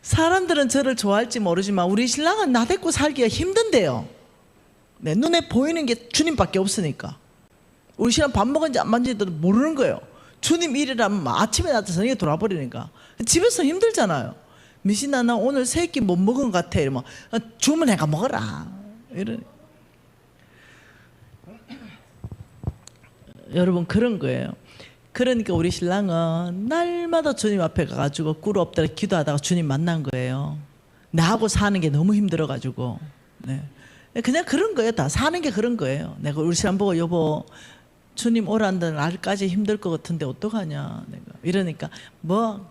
사람들은 저를 좋아할지 모르지만 우리 신랑은 나 데리고 살기가 힘든데요. 네, 눈에 보이는 게 주님밖에 없으니까. 우리 신랑 밥 먹은지 안 먹은지도 모르는 거예요. 주님 일이라면 아침에 나한테 저녁에 돌아버리니까 집에서 힘들잖아요. 미신아 나 오늘 3끼 못 먹은 것 같아. 이러면 주문해가 먹어라. 이런. 여러분 그런 거예요. 그러니까 우리 신랑은 날마다 주님 앞에 가가지고 꿇어 엎드려 기도하다가 주님 만난 거예요. 나하고 사는 게 너무 힘들어가지고. 네. 그냥 그런 거예요. 다 사는 게 그런 거예요. 내가 우리 신랑 보고 여보 주님 오라는 날까지 힘들 것 같은데 어떡하냐. 내가 이러니까 뭐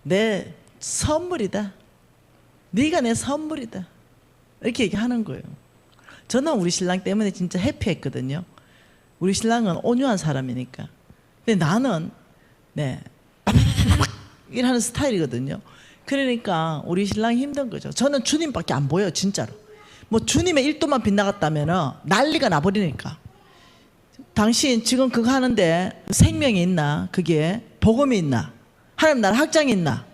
내 선물이다. 네가 내 선물이다. 이렇게 얘기하는 거예요. 저는 우리 신랑 때문에 진짜 해피했거든요. 우리 신랑은 온유한 사람이니까. 근데 나는 네 이러는 스타일이거든요. 그러니까 우리 신랑이 힘든 거죠. 저는 주님밖에 안 보여요. 진짜로. 뭐 주님의 1도만 빗나갔다면 난리가 나버리니까. 당신 지금 그거 하는데 생명이 있나? 그게 복음이 있나? 하나님 나라 확장이 있나?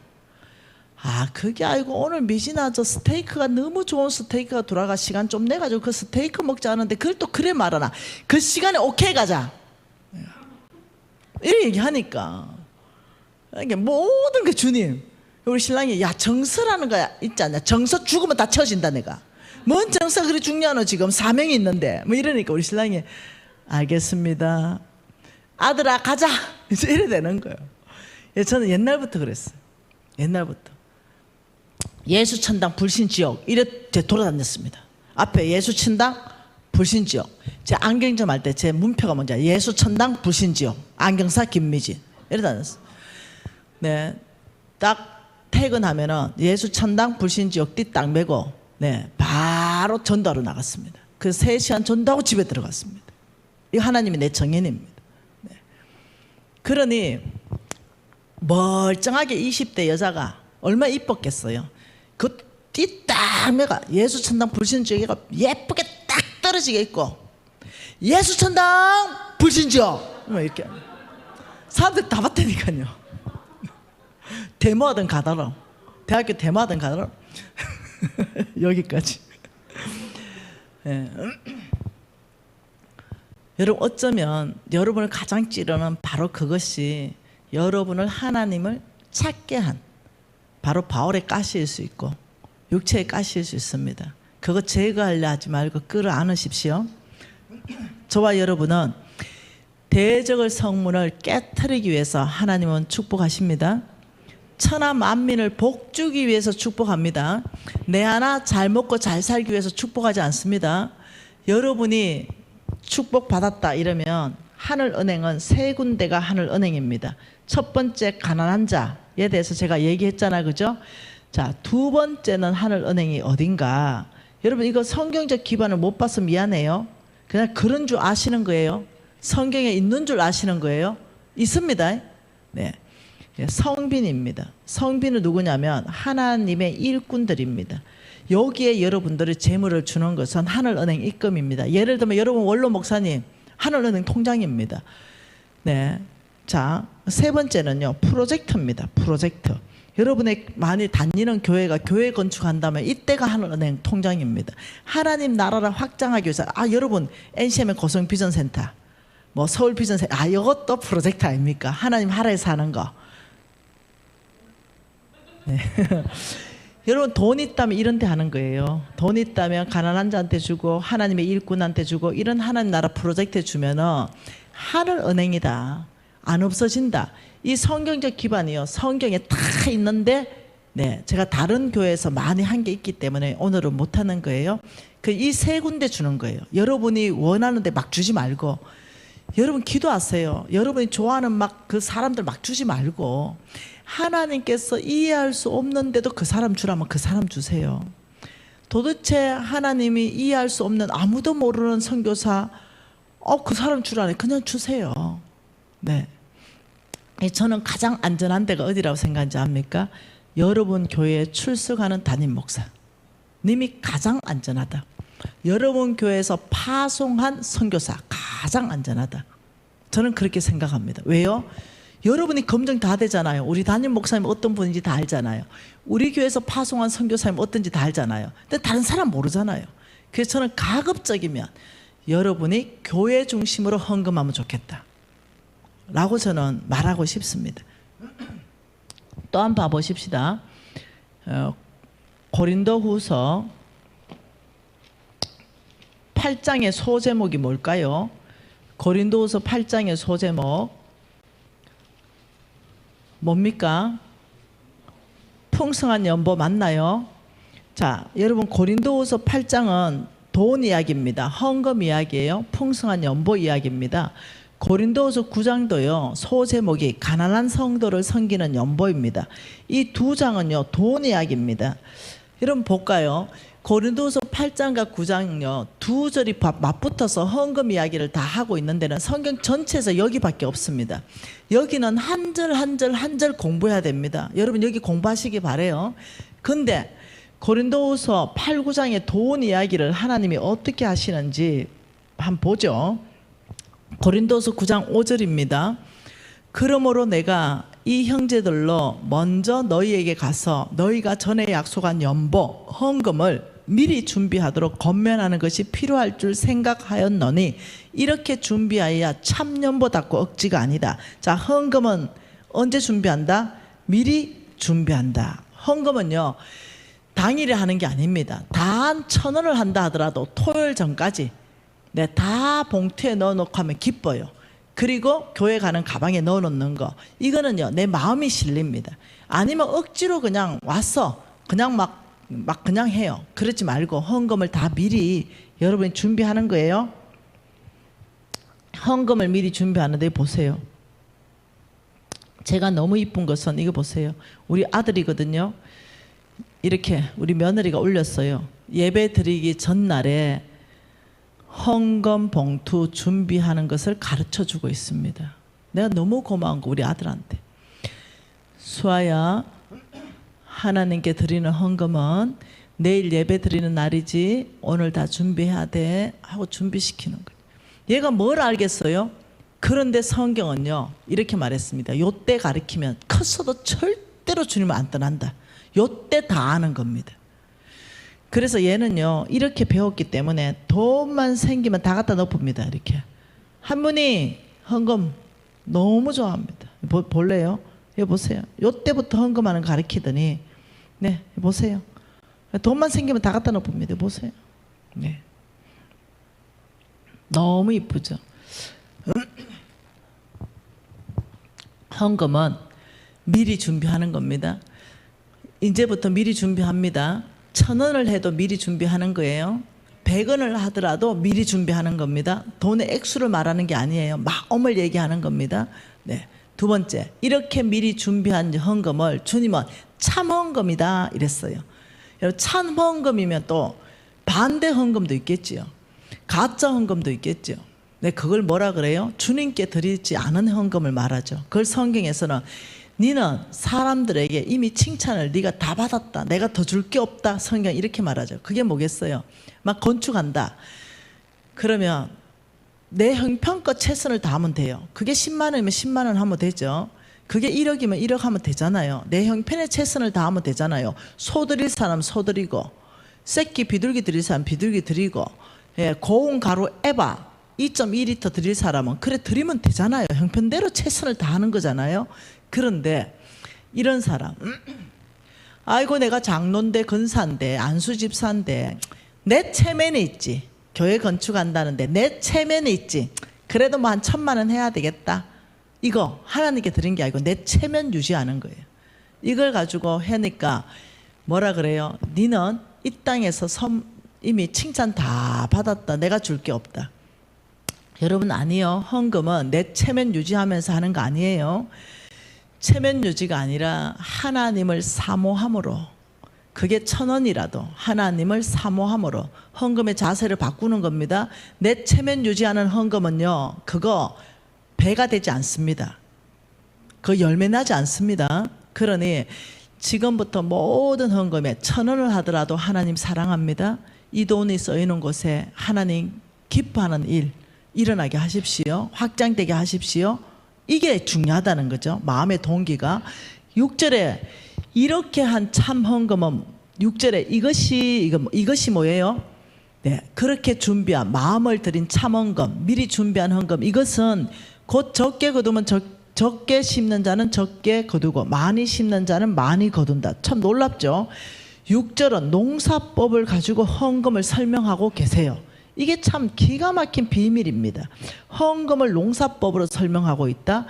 아 그게 아니고 오늘 미진아 저 스테이크가 너무 좋은 스테이크가 돌아가 시간 좀 내가지고 그 스테이크 먹자 하는데 그걸 또 그래 말하나. 그 시간에 오케이 가자 이렇게 얘기하니까 이게 모든 게 주님. 우리 신랑이 야 정서라는 거 있지 않냐. 정서 죽으면 다 채워진다. 내가 뭔 정서 그리 중요하노 지금 사명이 있는데 뭐 이러니까 우리 신랑이 알겠습니다 아들아 가자 이제 이래 되는 거예요. 저는 옛날부터 그랬어요. 옛날부터 예수천당 불신지옥 이래 돌아다녔습니다. 앞에 예수천당 불신지옥. 제 안경점 할 때 제 문표가 뭔지 알아요? 예수천당 불신지옥 안경사 김미진 이래 다녔어요. 네, 딱 퇴근하면은 예수천당 불신지옥 띠딱 메고 네 바로 전도하러 나갔습니다. 그 3시간 전도하고 집에 들어갔습니다. 이거 하나님이 내 정인입니다. 네. 그러니 멀쩡하게 20대 여자가 얼마나 이뻤겠어요. 그 띠딱 메가 예수천당 불신지옥이가 예쁘게 딱 떨어지게 있고 예수천당 불신지옥 이렇게 사람들 다 봤다니까요. 데모하든 가더라. 대학교 데모하든 가더라. 여기까지. 네. 여러분 어쩌면 여러분을 가장 찌르는 바로 그것이 여러분을 하나님을 찾게 한 바로 바울의 가시일 수 있고 육체의 가시일 수 있습니다. 그거 제거하려 하지 말고 끌어안으십시오. 저와 여러분은 대적의 성문을 깨트리기 위해서 하나님은 축복하십니다. 천하 만민을 복주기 위해서 축복합니다. 내 하나 잘 먹고 잘 살기 위해서 축복하지 않습니다. 여러분이 축복받았다 이러면 하늘은행은 3군데가 하늘은행입니다. 첫 번째 가난한 자에 대해서 제가 얘기했잖아, 그죠? 자, 2번째는 하늘은행이 어딘가. 여러분 이거 성경적 기반을 못 봐서 미안해요. 그냥 그런 줄 아시는 거예요. 성경에 있는 줄 아시는 거예요. 있습니다. 네. 성빈입니다. 성빈은 누구냐면 하나님의 일꾼들입니다. 여기에 여러분들이 재물을 주는 것은 하늘은행 입금입니다. 예를 들면 여러분 원로 목사님 하늘은행 통장입니다. 네. 자, 세 번째는요, 프로젝트입니다. 프로젝트. 여러분의 많이 다니는 교회가 교회 건축한다면 이때가 하늘은행 통장입니다. 하나님 나라를 확장하기 위해서 여러분 NCM의 고성 비전센터, 뭐 서울 비전센터, 이것도 프로젝트 아닙니까? 하나님 하라에 사는 거. 네. 여러분 돈 있다면 이런 데 하는 거예요. 돈 있다면 가난한 자한테 주고 하나님의 일꾼한테 주고 이런 하나님 나라 프로젝트에 주면은 하늘은행이다. 안 없어진다. 이 성경적 기반이요. 성경에 다 있는데 네, 제가 다른 교회에서 많이 한 게 있기 때문에 오늘은 못 하는 거예요. 이 세 군데 주는 거예요. 여러분이 원하는데 막 주지 말고 여러분 기도하세요. 여러분이 좋아하는 막 그 사람들 막 주지 말고 하나님께서 이해할 수 없는데도 그 사람 주라면 그 사람 주세요. 도대체 하나님이 이해할 수 없는 아무도 모르는 선교사 그 사람 주라네. 그냥 주세요. 네. 저는 가장 안전한 데가 어디라고 생각하는지 압니까? 여러분 교회에 출석하는 담임 목사님이 가장 안전하다. 여러분 교회에서 파송한 선교사 가장 안전하다. 저는 그렇게 생각합니다. 왜요? 여러분이 검증 다 되잖아요. 우리 담임 목사님 어떤 분인지 다 알잖아요. 우리 교회에서 파송한 선교사님 어떤지 다 알잖아요. 근데 다른 사람 모르잖아요. 그래서 저는 가급적이면 여러분이 교회 중심으로 헌금하면 좋겠다 라고 저는 말하고 싶습니다. 또 한 번 봐보십시다. 고린도후서 8장의 소제목이 뭘까요? 고린도후서 8장의 소제목 뭡니까? 풍성한 연보 맞나요? 자, 여러분 고린도후서 8장은 돈 이야기입니다. 헌금 이야기예요. 풍성한 연보 이야기입니다. 고린도후서 9장도요. 소제목이 가난한 성도를 섬기는 연보입니다. 이 두 장은요. 돈 이야기입니다. 여러분 볼까요? 고린도후서 8장과 9장은요. 두 절이 맞붙어서 헌금 이야기를 다 하고 있는 데는 성경 전체에서 여기밖에 없습니다. 여기는 한 절 한 절 한 절 공부해야 됩니다. 여러분 여기 공부하시기 바래요. 근데 고린도후서 8, 9장의 돈 이야기를 하나님이 어떻게 하시는지 한번 보죠. 고린도서 9장 5절입니다. 그러므로 내가 이 형제들로 먼저 너희에게 가서 너희가 전에 약속한 연보 헌금을 미리 준비하도록 권면하는 것이 필요할 줄 생각하였노니 이렇게 준비하여야 참연보답고 억지가 아니다. 자, 헌금은 언제 준비한다? 미리 준비한다. 헌금은요 당일에 하는 게 아닙니다. 단 1,000원을 한다 하더라도 토요일 전까지 네, 다 봉투에 넣어놓고 하면 기뻐요. 그리고 교회 가는 가방에 넣어놓는 거 이거는요 내 마음이 실립니다. 아니면 억지로 그냥 와서 그냥 막 그냥 해요. 그러지 말고 헌금을 다 미리 여러분이 준비하는 거예요. 헌금을 미리 준비하는데 보세요. 제가 너무 이쁜 것은 이거 보세요. 우리 아들이거든요. 이렇게 우리 며느리가 올렸어요. 예배 드리기 전날에 헌금 봉투 준비하는 것을 가르쳐 주고 있습니다. 내가 너무 고마운 거 우리 아들한테. 수아야, 하나님께 드리는 헌금은 내일 예배 드리는 날이지 오늘 다 준비해야 돼 하고 준비시키는 거예요. 얘가 뭘 알겠어요? 그런데 성경은요 이렇게 말했습니다. 요때 가르치면 컸어도 절대로 주님을 안 떠난다. 요때 다 아는 겁니다. 그래서 얘는요 이렇게 배웠기 때문에 돈만 생기면 다 갖다 넣어봅니다. 이렇게 한 분이 헌금 너무 좋아합니다. 볼래요? 이거 보세요. 요때부터 헌금하는 거 가르치더니 네 보세요. 돈만 생기면 다 갖다 넣어봅니다. 보세요. 네 너무 이쁘죠. 헌금은 미리 준비하는 겁니다. 이제부터 미리 준비합니다. 1,000원을 해도 미리 준비하는 거예요. 100원을 하더라도 미리 준비하는 겁니다. 돈의 액수를 말하는 게 아니에요. 마음을 얘기하는 겁니다. 네. 두 번째, 이렇게 미리 준비한 헌금을 주님은 참헌금이다 이랬어요. 여러분 참헌금이면 또 반대 헌금도 있겠지요. 가짜 헌금도 있겠죠. 네, 그걸 뭐라 그래요? 주님께 드리지 않은 헌금을 말하죠. 그걸 성경에서는 니는 사람들에게 이미 칭찬을 네가 다 받았다. 내가 더 줄 게 없다. 성경 이렇게 말하죠. 그게 뭐겠어요? 막 건축한다. 그러면 내 형편껏 최선을 다하면 돼요. 그게 10만 원이면 10만 원 하면 되죠. 그게 1억이면 1억 하면 되잖아요. 내 형편에 최선을 다하면 되잖아요. 소 드릴 사람 소 드리고, 새끼 비둘기 드릴 사람 비둘기 드리고, 예, 고운 가루 에바 2.2리터 드릴 사람은 그래 드리면 되잖아요. 형편대로 최선을 다하는 거잖아요. 그런데 이런 사람, 아이고 내가 장로인데 건사인데 안수집사인데 내 체면에 있지. 교회 건축한다는데 내 체면에 있지. 그래도 뭐 한 1,000만 원 해야 되겠다. 이거 하나님께 드린 게 아니고 내 체면 유지하는 거예요. 이걸 가지고 하니까 뭐라 그래요? 니는 이 땅에서 이미 칭찬 다 받았다. 내가 줄 게 없다. 여러분 아니요. 헌금은 내 체면 유지하면서 하는 거 아니에요. 체면 유지가 아니라 하나님을 사모함으로, 그게 1,000원이라도 하나님을 사모함으로 헌금의 자세를 바꾸는 겁니다. 내 체면 유지하는 헌금은요, 그거 배가 되지 않습니다. 그 열매 나지 않습니다. 그러니 지금부터 모든 헌금에 1,000원을 하더라도 하나님 사랑합니다. 이 돈이 쓰이는 곳에 하나님 기뻐하는 일 일어나게 하십시오. 확장되게 하십시오. 이게 중요하다는 거죠. 마음의 동기가. 6절에 이렇게 한 참 헌금은 6절에 이것이 뭐예요? 네, 그렇게 준비한 마음을 들인 참 헌금, 미리 준비한 헌금. 이것은 곧 적게 거두면 적게 심는 자는 적게 거두고 많이 심는 자는 많이 거둔다. 참 놀랍죠? 6절은 농사법을 가지고 헌금을 설명하고 계세요. 이게 참 기가 막힌 비밀입니다. 헌금을 농사법으로 설명하고 있다.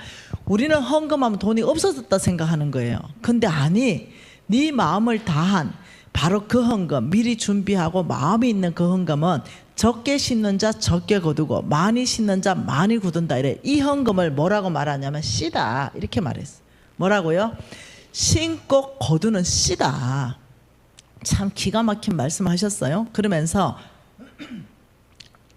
우리는 헌금하면 돈이 없어졌다 생각하는 거예요. 근데 아니, 네 마음을 다한 바로 그 헌금, 미리 준비하고 마음이 있는 그 헌금은 적게 심는 자 적게 거두고 많이 심는 자 많이 거둔다. 이래. 이 헌금을 뭐라고 말하냐면 씨다. 이렇게 말했어요. 뭐라고요? 심고 거두는 씨다. 참 기가 막힌 말씀하셨어요. 그러면서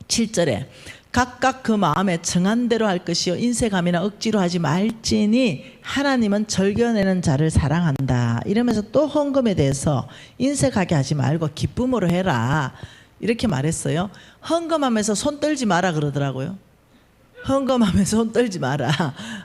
7절에 각각 그 마음에 정한 대로 할 것이요 인색함이나 억지로 하지 말지니 하나님은 절겨내는 자를 사랑한다. 이러면서 또 헌금에 대해서 인색하게 하지 말고 기쁨으로 해라. 이렇게 말했어요. 헌금하면서 손 떨지 마라 그러더라고요. 헌금하면서 손 떨지 마라.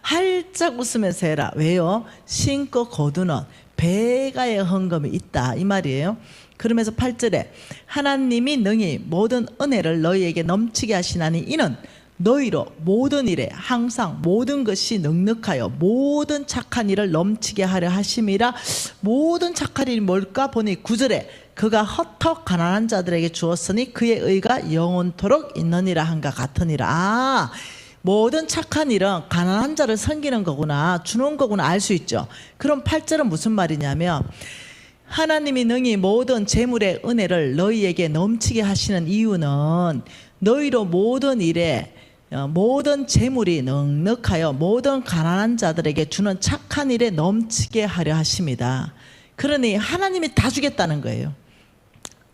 활짝 웃으면서 해라. 왜요? 심고 거두는 배가의 헌금이 있다. 이 말이에요. 그러면서 8절에 하나님이 능히 모든 은혜를 너희에게 넘치게 하시나니 이는 너희로 모든 일에 항상 모든 것이 넉넉하여 모든 착한 일을 넘치게 하려 하심이라. 모든 착한 일이 뭘까 보니 9절에 그가 헛헛 가난한 자들에게 주었으니 그의 의가 영원토록 있느니라 한가 같으니라. 아, 모든 착한 일은 가난한 자를 섬기는 거구나, 주는 거구나 알 수 있죠. 그럼 8절은 무슨 말이냐면 하나님이 능히 모든 재물의 은혜를 너희에게 넘치게 하시는 이유는 너희로 모든 일에 모든 재물이 넉넉하여 모든 가난한 자들에게 주는 착한 일에 넘치게 하려 하십니다. 그러니 하나님이 다 주겠다는 거예요.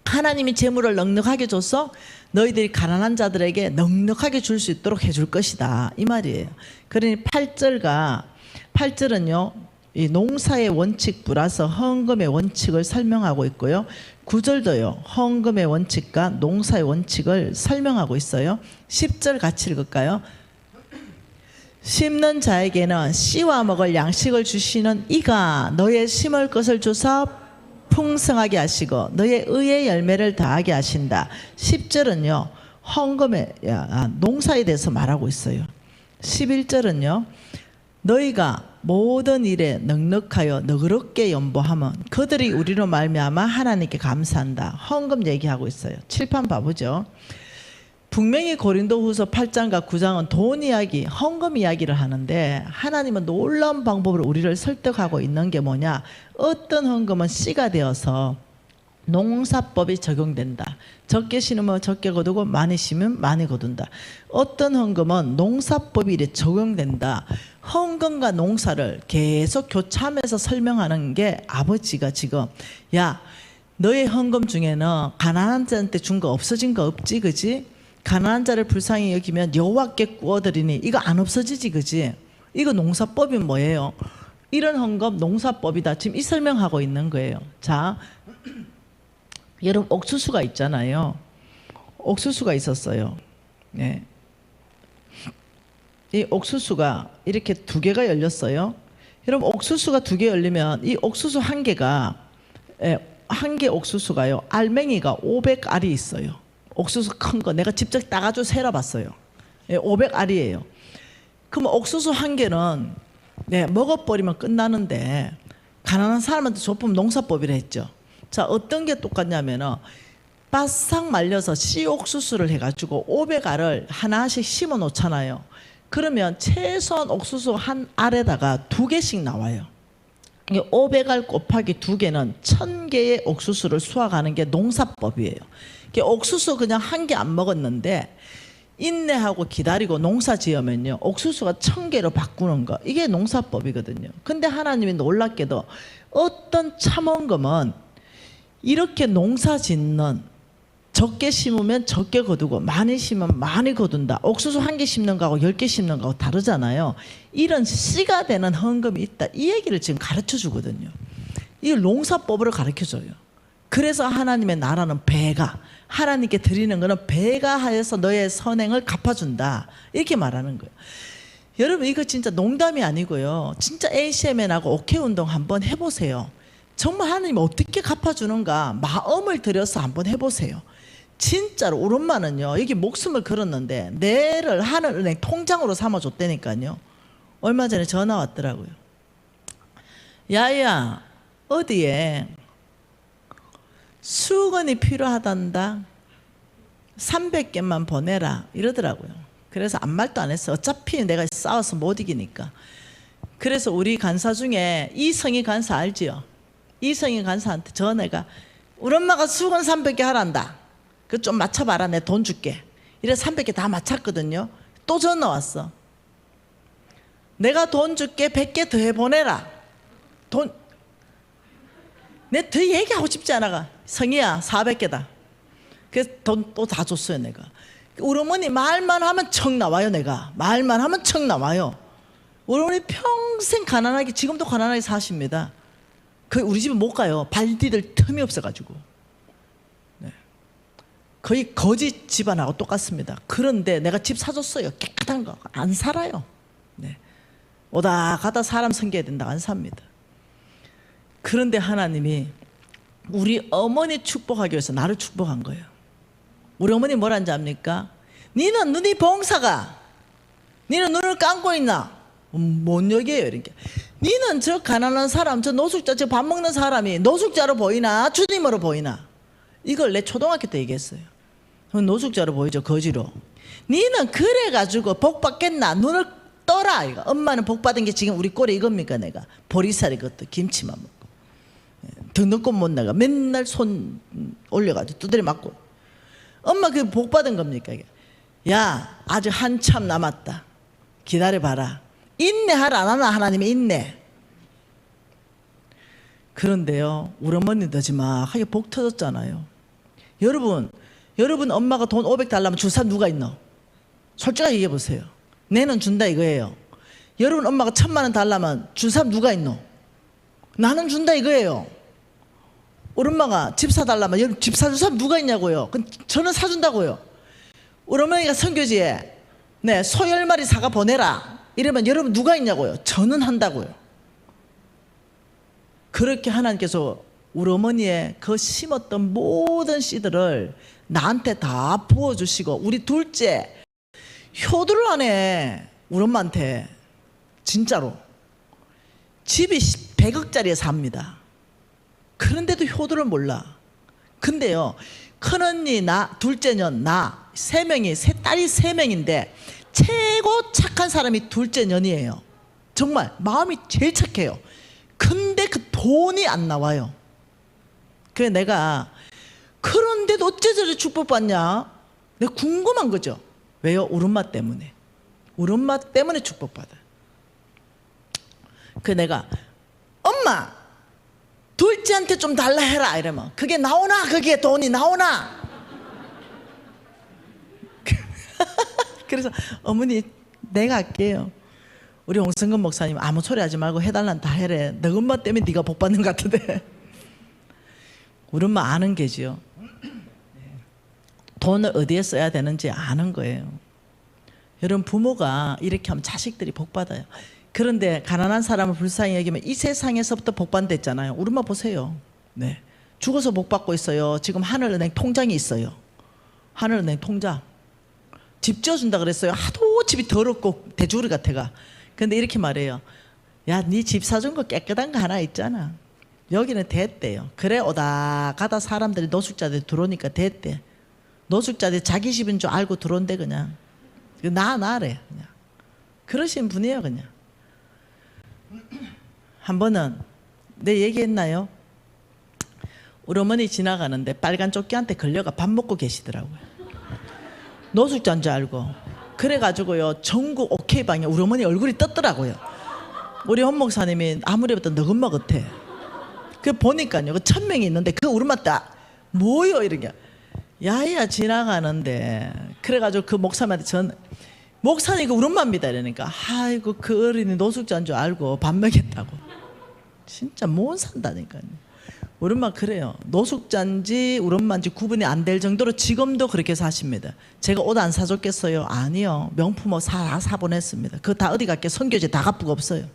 하나님이 재물을 넉넉하게 줘서 너희들이 가난한 자들에게 넉넉하게 줄 수 있도록 해줄 것이다. 이 말이에요. 그러니 8절은요. 이 농사의 원칙 플러스 헌금의 원칙을 설명하고 있고요. 9절도요. 헌금의 원칙과 농사의 원칙을 설명하고 있어요. 10절 같이 읽을까요? 심는 자에게는 씨와 먹을 양식을 주시는 이가 너의 심을 것을 주사 풍성하게 하시고 너의 의의 열매를 다하게 하신다. 10절은요. 헌금의 농사에 대해서 말하고 있어요. 11절은요. 너희가 모든 일에 넉넉하여 너그럽게 연보하면 그들이 우리로 말미암아 하나님께 감사한다. 헌금 얘기하고 있어요. 칠판 봐보죠. 분명히 고린도후서 8장과 9장은 돈 이야기, 헌금 이야기를 하는데 하나님은 놀라운 방법으로 우리를 설득하고 있는 게 뭐냐? 어떤 헌금은 씨가 되어서 농사법이 적용된다. 적게 심으면 적게 거두고 많이 심으면 많이 거둔다. 어떤 헌금은 농사법이 이래 적용된다. 헌금과 농사를 계속 교차하면서 설명하는 게 아버지가 지금 야 너의 헌금 중에는 가난한 자한테 준 거 없어진 거 없지 그지? 가난한 자를 불쌍히 여기면 여호와께 구워드리니 이거 안 없어지지 그지? 이거 농사법이 뭐예요? 이런 헌금 농사법이다. 지금 이 설명하고 있는 거예요. 자, 여러분 옥수수가 있잖아요. 옥수수가 있었어요. 네. 이 옥수수가 이렇게 두 개가 열렸어요. 여러분 옥수수가 두 개 열리면 이 옥수수 한 개가 한 개 옥수수가요, 알맹이가 500알이 있어요. 옥수수 큰 거 내가 직접 따가지고 세어봤어요. 500알이에요. 그럼 옥수수 한 개는 먹어버리면 끝나는데 가난한 사람한테 줬으면 농사법이라 했죠. 자, 어떤 게 똑같냐면은 바싹 말려서 씨옥수수를 해가지고 500알을 하나씩 심어 놓잖아요. 그러면 최소한 옥수수 한 알에다가 2개씩 나와요. 500알 곱하기 2개는 1000개의 옥수수를 수확하는 게 농사법이에요. 옥수수 그냥 한 개 안 먹었는데 인내하고 기다리고 농사 지으면요, 옥수수가 1000개로 바꾸는 거, 이게 농사법이거든요. 근데 하나님이 놀랍게도 어떤 참원금은 이렇게 농사 짓는, 적게 심으면 적게 거두고 많이 심으면 많이 거둔다. 옥수수 한 개 심는 거하고 10개 심는 거하고 다르잖아요. 이런 씨가 되는 헌금이 있다. 이 얘기를 지금 가르쳐 주거든요. 이 농사법으로 가르쳐 줘요. 그래서 하나님의 나라는 배가, 하나님께 드리는 거는 배가 하여서 너의 선행을 갚아준다. 이렇게 말하는 거예요. 여러분 이거 진짜 농담이 아니고요. 진짜 ACMN하고 오케이 운동 한번 해보세요. 정말 하나님이 어떻게 갚아주는가 마음을 들여서 한번 해보세요. 진짜로 우리 엄마는요, 여기 목숨을 걸었는데 내를 하늘은행 통장으로 삼아줬다니까요. 얼마 전에 전화 왔더라고요. 야야, 어디에 수건이 필요하단다. 300개만 보내라 이러더라고요. 그래서 아무 말도 안 했어. 어차피 내가 싸워서 못 이기니까. 그래서 우리 간사 중에 이성희 간사 알지요? 이성희 간사한테 전화가, 우리 엄마가 수건 300개 하란다. 그 좀 맞춰봐라. 내 돈 줄게. 이래서 300개 다 맞췄거든요. 또 전화 왔어. 내가 돈 줄게. 100개 더 해보내라. 돈, 내 더 얘기하고 싶지 않아가. 성희야 400개다. 그래서 돈 또 다 줬어요 내가. 우리 어머니 말만 하면 청 나와요. 내가 말만 하면 청 나와요. 우리 어머니 평생 가난하게, 지금도 가난하게 사십니다. 거의 우리 집에 못 가요. 발 디딜 틈이 없어가지고. 네. 거의 거지 집안하고 똑같습니다. 그런데 내가 집 사줬어요. 깨끗한 거. 안 살아요. 네. 오다 가다 사람 섬겨야 된다. 안 삽니다. 그런데 하나님이 우리 어머니 축복하기 위해서 나를 축복한 거예요. 우리 어머니 뭐라는지 압니까? 니는 눈이 봉사가, 니는 눈을 감고 있나? 뭔 얘기예요 이렇게. 니는 저 가난한 사람, 저 노숙자, 저 밥 먹는 사람이 노숙자로 보이나 주님으로 보이나? 이걸 내 초등학교 때 얘기했어요. 노숙자로 보이죠, 거지로. 니는 그래가지고 복 받겠나? 눈을 떠라. 이거. 엄마는 복 받은 게 지금 우리 꼴에 이겁니까? 내가 보리살이 것도 김치만 먹고 등등꽃 못 나가 맨날 손 올려가지고 두드려 맞고. 엄마 그게 복 받은 겁니까? 이게. 야, 아직 한참 남았다. 기다려봐라. 인내하라 안 하나? 하나님의 인내. 그런데요, 우리 어머니도 하게 복 터졌잖아요. 여러분 엄마가 돈 500 달라면 줄 사람 누가 있노? 솔직하게 얘기해 보세요. 내는 준다 이거예요. 여러분 엄마가 1000만 원 달라면 줄 사람 누가 있노? 나는 준다 이거예요. 우리 엄마가 집 사달라면 여러분 집 사줄 사람 누가 있냐고요? 저는 사준다고요. 우리 어머니가 선교지에 소 10마리 사가 보내라 이러면 여러분 누가 있냐고요? 저는 한다고요. 그렇게 하나님께서 우리 어머니의 그 심었던 모든 씨들을 나한테 다 부어주시고, 우리 둘째 효도를 안 해. 우리 엄마한테 진짜로 집이 100억짜리에 삽니다. 그런데도 효도를 몰라. 근데요, 큰언니 나, 둘째년 나, 세 딸이 3명인데 최고 착한 사람이 둘째 년이에요. 정말 마음이 제일 착해요. 근데 그 돈이 안 나와요. 그래 내가, 그런데도 어째 저리 축복받냐? 내가 궁금한 거죠. 왜요? 우리 엄마 때문에. 우리 엄마 때문에 축복받아. 그래 내가, 엄마 둘째한테 좀 달라 해라 이러면, 그게 나오나? 그게 돈이 나오나? 그래서 어머니 내가 할게요. 우리 홍성근 목사님 아무 소리 하지 말고 해달란 다 해래. 너 엄마 때문에 네가 복 받는 것 같은데. 우리 엄마 아는 게지요. 돈을 어디에 써야 되는지 아는 거예요. 여러분 부모가 이렇게 하면 자식들이 복 받아요. 그런데 가난한 사람을 불쌍히 여기면 이 세상에서부터 복 받는댔잖아요. 우리 엄마 보세요. 네, 죽어서 복 받고 있어요. 지금 하늘은행 통장이 있어요. 하늘은행 통장. 집 지어준다 그랬어요. 하도 집이 더럽고 대주리 같아가. 근데 이렇게 말해요. 야, 네 집 사준 거 깨끗한 거 하나 있잖아. 여기는 됐대요. 그래 오다 가다 사람들이 노숙자들 들어오니까 됐대. 노숙자들 자기 집인 줄 알고 들어온대 그냥. 나래 그냥. 그러신 분이에요 그냥. 한 번은 내 얘기했나요? 우리 어머니 지나가는데 빨간 조끼한테 걸려가 밥 먹고 계시더라고요. 노숙자인 줄 알고. 그래가지고요 전국 오케이방에 우리 어머니 얼굴이 떴더라고요. 우리 헌 목사님이 아무리 봐도 너 엄마 같아. 그 보니까요 그 1000명이 있는데 그 우리 엄마 딱 뭐요 이러게. 야야 지나가는데. 그래가지고 그 목사님한테 목사님 그 우리 엄마입니다 이러니까 아이고 그 어린이 노숙자인 줄 알고 밥 먹였다고. 진짜 못 산다니까요. 우리 엄마 그래요. 노숙자인지 우리 엄마인지 구분이 안 될 정도로 지금도 그렇게 사십니다. 제가 옷 안 사줬겠어요? 아니요. 명품 옷 사 보냈습니다. 그거 다 어디 갈게 선교지 다 갚고 없어요.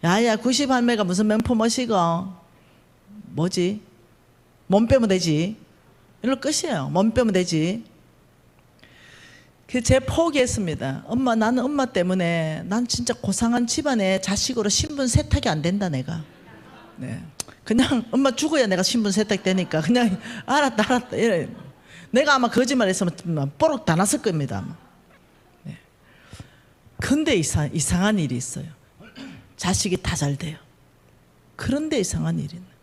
야야 90할매가 무슨 명품 옷이고 뭐지? 몸 빼면 되지. 이걸로 끝이에요. 몸 빼면 되지. 제 포기했습니다. 엄마 나는 엄마 때문에 난 진짜 고상한 집안에 자식으로 신분 세탁이 안 된다 내가. 네. 그냥 엄마 죽어야 내가 신분 세탁되니까 그냥 알았다 이래. 내가 아마 거짓말했으면 뽀록 다 났을 겁니다. 네. 근데 이상한 일이 있어요. 자식이 다 잘 돼요. 그런데 이상한 일이 있는 거예요.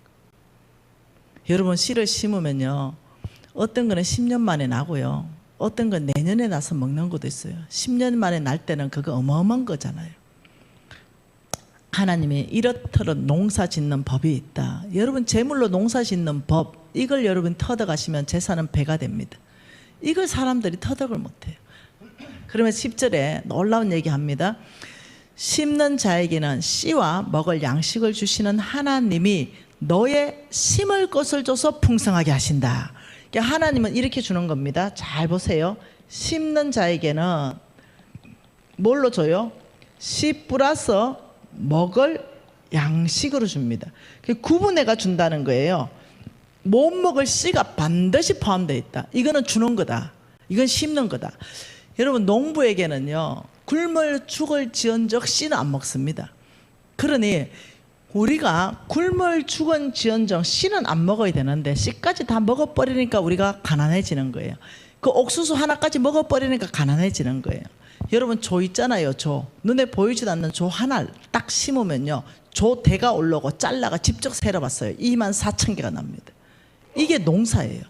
여러분 씨를 심으면요 어떤 거는 10년 만에 나고요 어떤 건 내년에 나서 먹는 것도 있어요. 10년 만에 날 때는 그거 어마어마한 거잖아요. 하나님이 이렇듯 농사 짓는 법이 있다. 여러분 재물로 농사 짓는 법 이걸 여러분 터득하시면 재산은 배가 됩니다. 이걸 사람들이 터득을 못해요. 그러면 10절에 놀라운 얘기합니다. 심는 자에게는 씨와 먹을 양식을 주시는 하나님이 너의 심을 것을 줘서 풍성하게 하신다. 그러니까 하나님은 이렇게 주는 겁니다. 잘 보세요. 심는 자에게는 뭘로 줘요? 씨 플러스 먹을 양식으로 줍니다. 구분해가 준다는 거예요. 못 먹을 씨가 반드시 포함되어 있다. 이거는 주는 거다. 이건 심는 거다. 여러분 농부에게는요 굶을 죽을 지언적 씨는 안 먹습니다. 그러니 우리가 굶을 죽은 지언정 씨는 안 먹어야 되는데 씨까지 다 먹어버리니까 우리가 가난해지는 거예요. 그 옥수수 하나까지 먹어버리니까 가난해지는 거예요. 여러분 조 있잖아요. 조 눈에 보이지도 않는 조 하나 딱 심으면요 조 대가 올라오고 잘라가 직접 세려봤어요. 24,000개가 납니다. 이게 농사예요.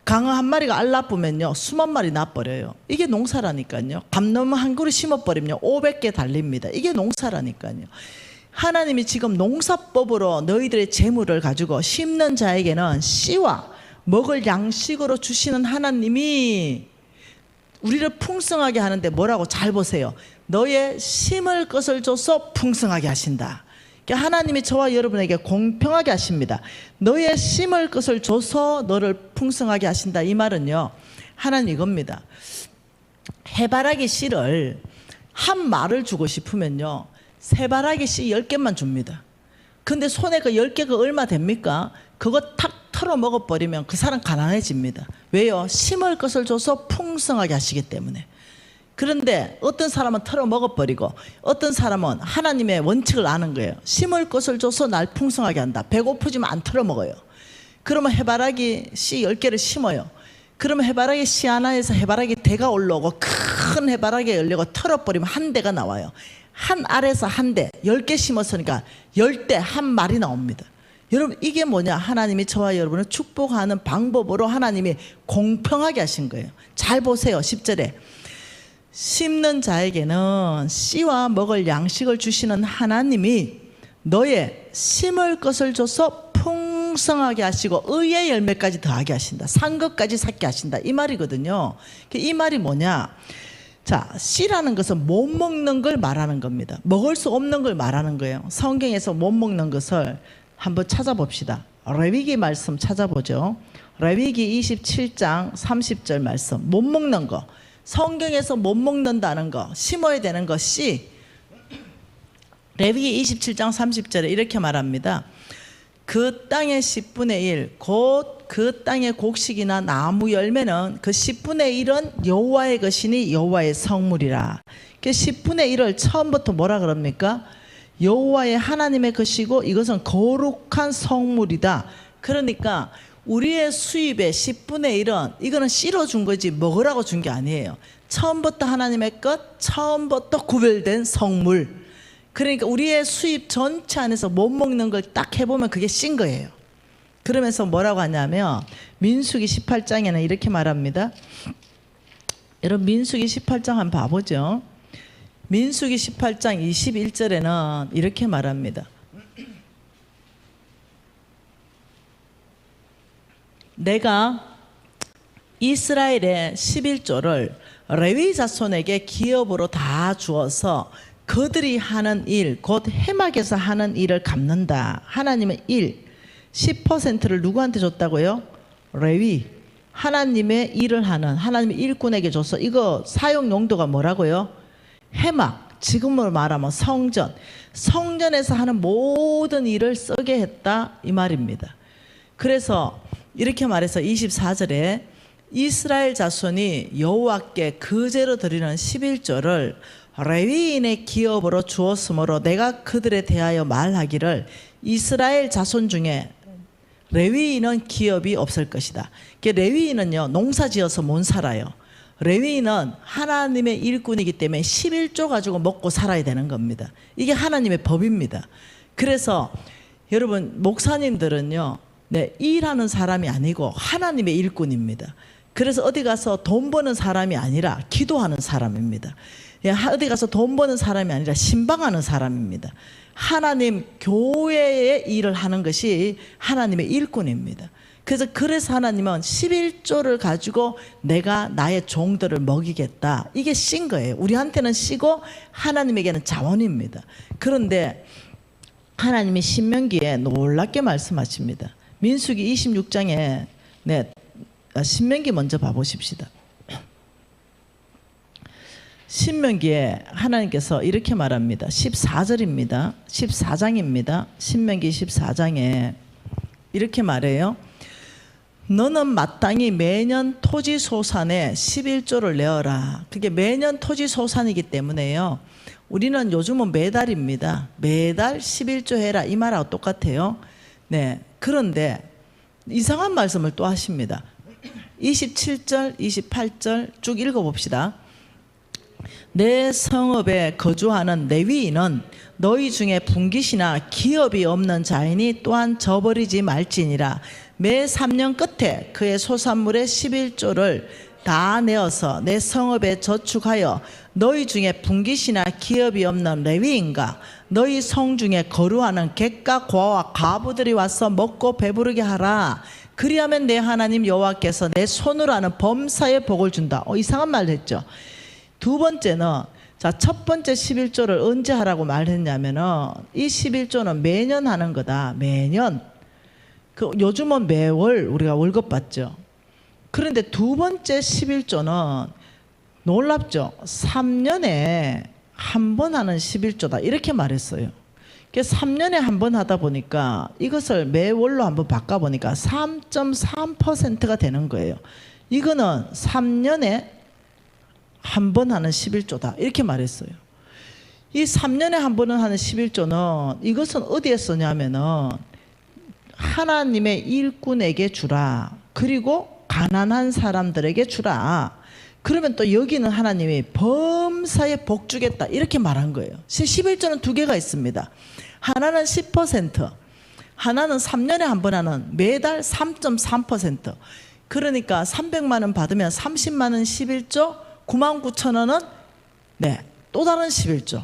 강어 한 마리가 알 나쁘면요 수만 마리 나버려요. 이게 농사라니까요. 감나무 한 그루 심어버리면 500개 달립니다. 이게 농사라니까요. 하나님이 지금 농사법으로 너희들의 재물을 가지고 심는 자에게는 씨와 먹을 양식으로 주시는 하나님이 우리를 풍성하게 하는데 뭐라고 잘 보세요. 너의 심을 것을 줘서 풍성하게 하신다. 그러니까 하나님이 저와 여러분에게 공평하게 하십니다. 너의 심을 것을 줘서 너를 풍성하게 하신다. 이 말은요 하나님 이겁니다. 해바라기 씨를 한 말을 주고 싶으면요 세바라기 씨 10개만 줍니다. 근데 손에 그 10개가 얼마 됩니까? 그거 탁 털어 먹어버리면 그 사람 가난해집니다. 왜요? 심을 것을 줘서 풍성하게 하시기 때문에. 그런데 어떤 사람은 털어 먹어버리고 어떤 사람은 하나님의 원칙을 아는 거예요. 심을 것을 줘서 날 풍성하게 한다. 배고프지만 안 털어 먹어요. 그러면 해바라기 씨 10개를 심어요. 그러면 해바라기 씨 하나에서 해바라기 대가 올라오고 큰 해바라기가 열리고 털어버리면 한 대가 나와요. 한 알에서 한 대, 10개 심었으니까 10대 한 마리 나옵니다. 여러분 이게 뭐냐? 하나님이 저와 여러분을 축복하는 방법으로 하나님이 공평하게 하신 거예요. 잘 보세요. 10절에 심는 자에게는 씨와 먹을 양식을 주시는 하나님이 너의 심을 것을 줘서 풍성하게 하시고 의의 열매까지 더하게 하신다. 산 것까지 삭게 하신다. 이 말이거든요. 이 말이 뭐냐? 자, 씨라는 것은 못 먹는 걸 말하는 겁니다. 먹을 수 없는 걸 말하는 거예요. 성경에서 못 먹는 것을 한번 찾아봅시다. 레위기 말씀 찾아보죠. 레위기 27장 30절 말씀. 못 먹는 거. 성경에서 못 먹는다는 거, 심어야 되는 거, 씨. 레위기 27장 30절에 이렇게 말합니다. 그 땅의 10분의 1, 곧 그 땅의 곡식이나 나무 열매는 그 10분의 1은 여호와의 것이니 여호와의 성물이라. 그 10분의 1을 처음부터 뭐라 그럽니까? 여호와의 하나님의 것이고 이것은 거룩한 성물이다. 그러니까 우리의 수입의 10분의 1은 이거는 씨로 준 거지 먹으라고 준 게 아니에요. 처음부터 하나님의 것, 처음부터 구별된 성물. 그러니까 우리의 수입 전체 안에서 못 먹는 걸 딱 해보면 그게 씨인 거예요. 그러면서 뭐라고 하냐면 민수기 18장에는 이렇게 말합니다. 여러분 민수기 18장 한번 봐보죠. 민수기 18장 21절에는 이렇게 말합니다. 내가 이스라엘의 11조를 레위 자손에게 기업으로 다 주어서 그들이 하는 일, 곧 해막에서 하는 일을 갚는다. 하나님은 10%를 누구한테 줬다고요? 레위. 하나님의 일을 하는 하나님의 일꾼에게 줬어. 이거 사용 용도가 뭐라고요? 해막. 지금으로 말하면 성전. 성전에서 하는 모든 일을 쓰게 했다 이 말입니다. 그래서 이렇게 말해서 24절에 이스라엘 자손이 여호와께 그제로 드리는 11조를 레위인의 기업으로 주었으므로 내가 그들에 대하여 말하기를 이스라엘 자손 중에 레위인은 기업이 없을 것이다. 레위인은요 농사지어서 못 살아요. 레위인은 하나님의 일꾼이기 때문에 11조 가지고 먹고 살아야 되는 겁니다. 이게 하나님의 법입니다. 그래서 여러분 목사님들은요 일하는 사람이 아니고 하나님의 일꾼입니다. 그래서 어디 가서 돈 버는 사람이 아니라 기도하는 사람입니다. 어디 가서 돈 버는 사람이 아니라 신방하는 사람입니다. 하나님 교회의 일을 하는 것이 하나님의 일꾼입니다. 그래서 하나님은 11조를 가지고 내가 나의 종들을 먹이겠다. 이게 씨인 거예요. 우리한테는 씨고 하나님에게는 자원입니다. 그런데 하나님이 신명기에 놀랍게 말씀하십니다. 민수기 26장에 신명기 먼저 봐보십시다. 신명기에 하나님께서 이렇게 말합니다. 14절입니다. 14장입니다. 신명기 14장에 이렇게 말해요. 너는 마땅히 매년 토지소산에 11조를 내어라. 그게 매년 토지소산이기 때문에요. 우리는 요즘은 매달입니다. 매달 11조 해라 이 말하고 똑같아요. 그런데 이상한 말씀을 또 하십니다. 27절, 28절 쭉 읽어봅시다. 내 성읍에 거주하는 레위인은 너희 중에 분깃이나 기업이 없는 자이니 또한 저버리지 말지니라. 매 3년 끝에 그의 소산물의 11조를 다 내어서 내 성읍에 저축하여 너희 중에 분깃이나 기업이 없는 레위인과 너희 성 중에 거류하는 객과 고아와 과부들이 와서 먹고 배부르게 하라. 그리하면 내 하나님 여호와께서 내 손으로 하는 범사에 복을 준다. 이상한 말 했죠. 두 번째는 첫 번째 11조를 언제 하라고 말했냐면은 이 11조는 매년 하는 거다. 매년. 요즘은 매월 우리가 월급 받죠. 그런데 두 번째 11조는 놀랍죠. 3년에 한 번 하는 11조다. 이렇게 말했어요. 3년에 한 번 하다 보니까 이것을 매월로 한번 바꿔보니까 3.3%가 되는 거예요. 이거는 3년에 한 번 하는 11조다. 이렇게 말했어요. 이 3년에 한 번은 하는 11조는 이것은 어디에 쓰냐면은 하나님의 일꾼에게 주라. 그리고 가난한 사람들에게 주라. 그러면 또 여기는 하나님이 범사에 복 주겠다. 이렇게 말한 거예요. 11조는 두 개가 있습니다. 하나는 10%, 하나는 3년에 한 번 하는 매달 3.3%. 그러니까 300만 원 받으면 30만 원 11조, 99,000원은 또 다른 11조.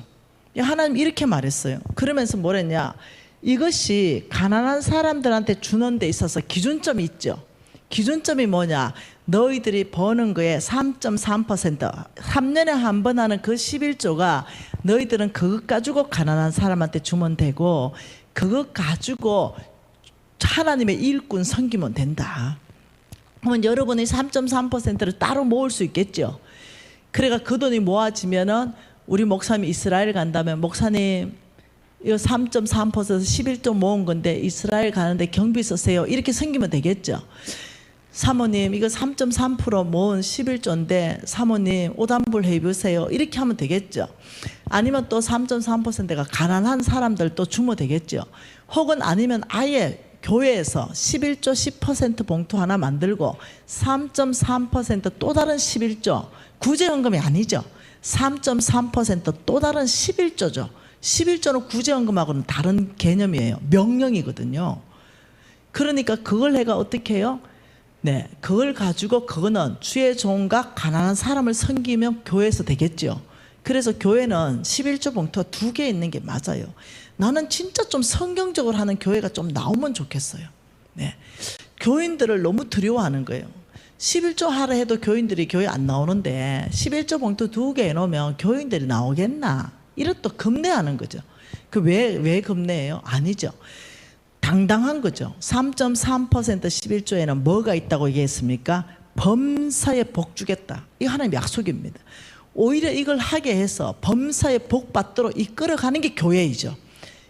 하나님 이렇게 말했어요. 그러면서 뭐랬냐? 이것이 가난한 사람들한테 주는 데 있어서 기준점이 있죠. 기준점이 뭐냐? 너희들이 버는 거에 3.3%, 3년에 한 번 하는 그 11조가 너희들은 그것 가지고 가난한 사람한테 주면 되고 그것 가지고 하나님의 일꾼 섬기면 된다. 그러면 여러분이 3.3%를 따로 모을 수 있겠죠. 그래가 그 돈이 모아지면은 우리 목사님이 이스라엘 간다면 목사님 이거 3.3% 11조 모은 건데 이스라엘 가는데 경비 쓰세요. 이렇게 섬기면 되겠죠. 사모님 이거 3.3% 모은 11조인데 사모님 오단불 해주세요. 이렇게 하면 되겠죠. 아니면 또 3.3%가 가난한 사람들 또 주면 되겠죠. 혹은 아니면 아예 교회에서 11조 10% 봉투 하나 만들고 3.3% 또 다른 11조 구제연금이 아니죠. 3.3% 또 다른 11조죠. 11조는 구제연금하고는 다른 개념이에요. 명령이거든요. 그러니까 그걸 해가 어떻게 해요? 네, 그걸 가지고 그거는 주의 종과 가난한 사람을 섬기면 교회에서 되겠죠. 그래서 교회는 11조 봉투가 2개 있는 게 맞아요. 나는 진짜 좀 성경적으로 하는 교회가 좀 나오면 좋겠어요. 네, 교인들을 너무 두려워하는 거예요. 11조 하라 해도 교인들이 교회 안 나오는데 11조 봉투 2개 해놓으면 교인들이 나오겠나? 이렇게 또 겁내하는 거죠. 그 왜 겁내요? 아니죠. 당당한 거죠. 3.3% 11조에는 뭐가 있다고 얘기했습니까? 범사에 복 주겠다. 이거 하나님의 약속입니다. 오히려 이걸 하게 해서 범사에 복 받도록 이끌어가는 게 교회이죠.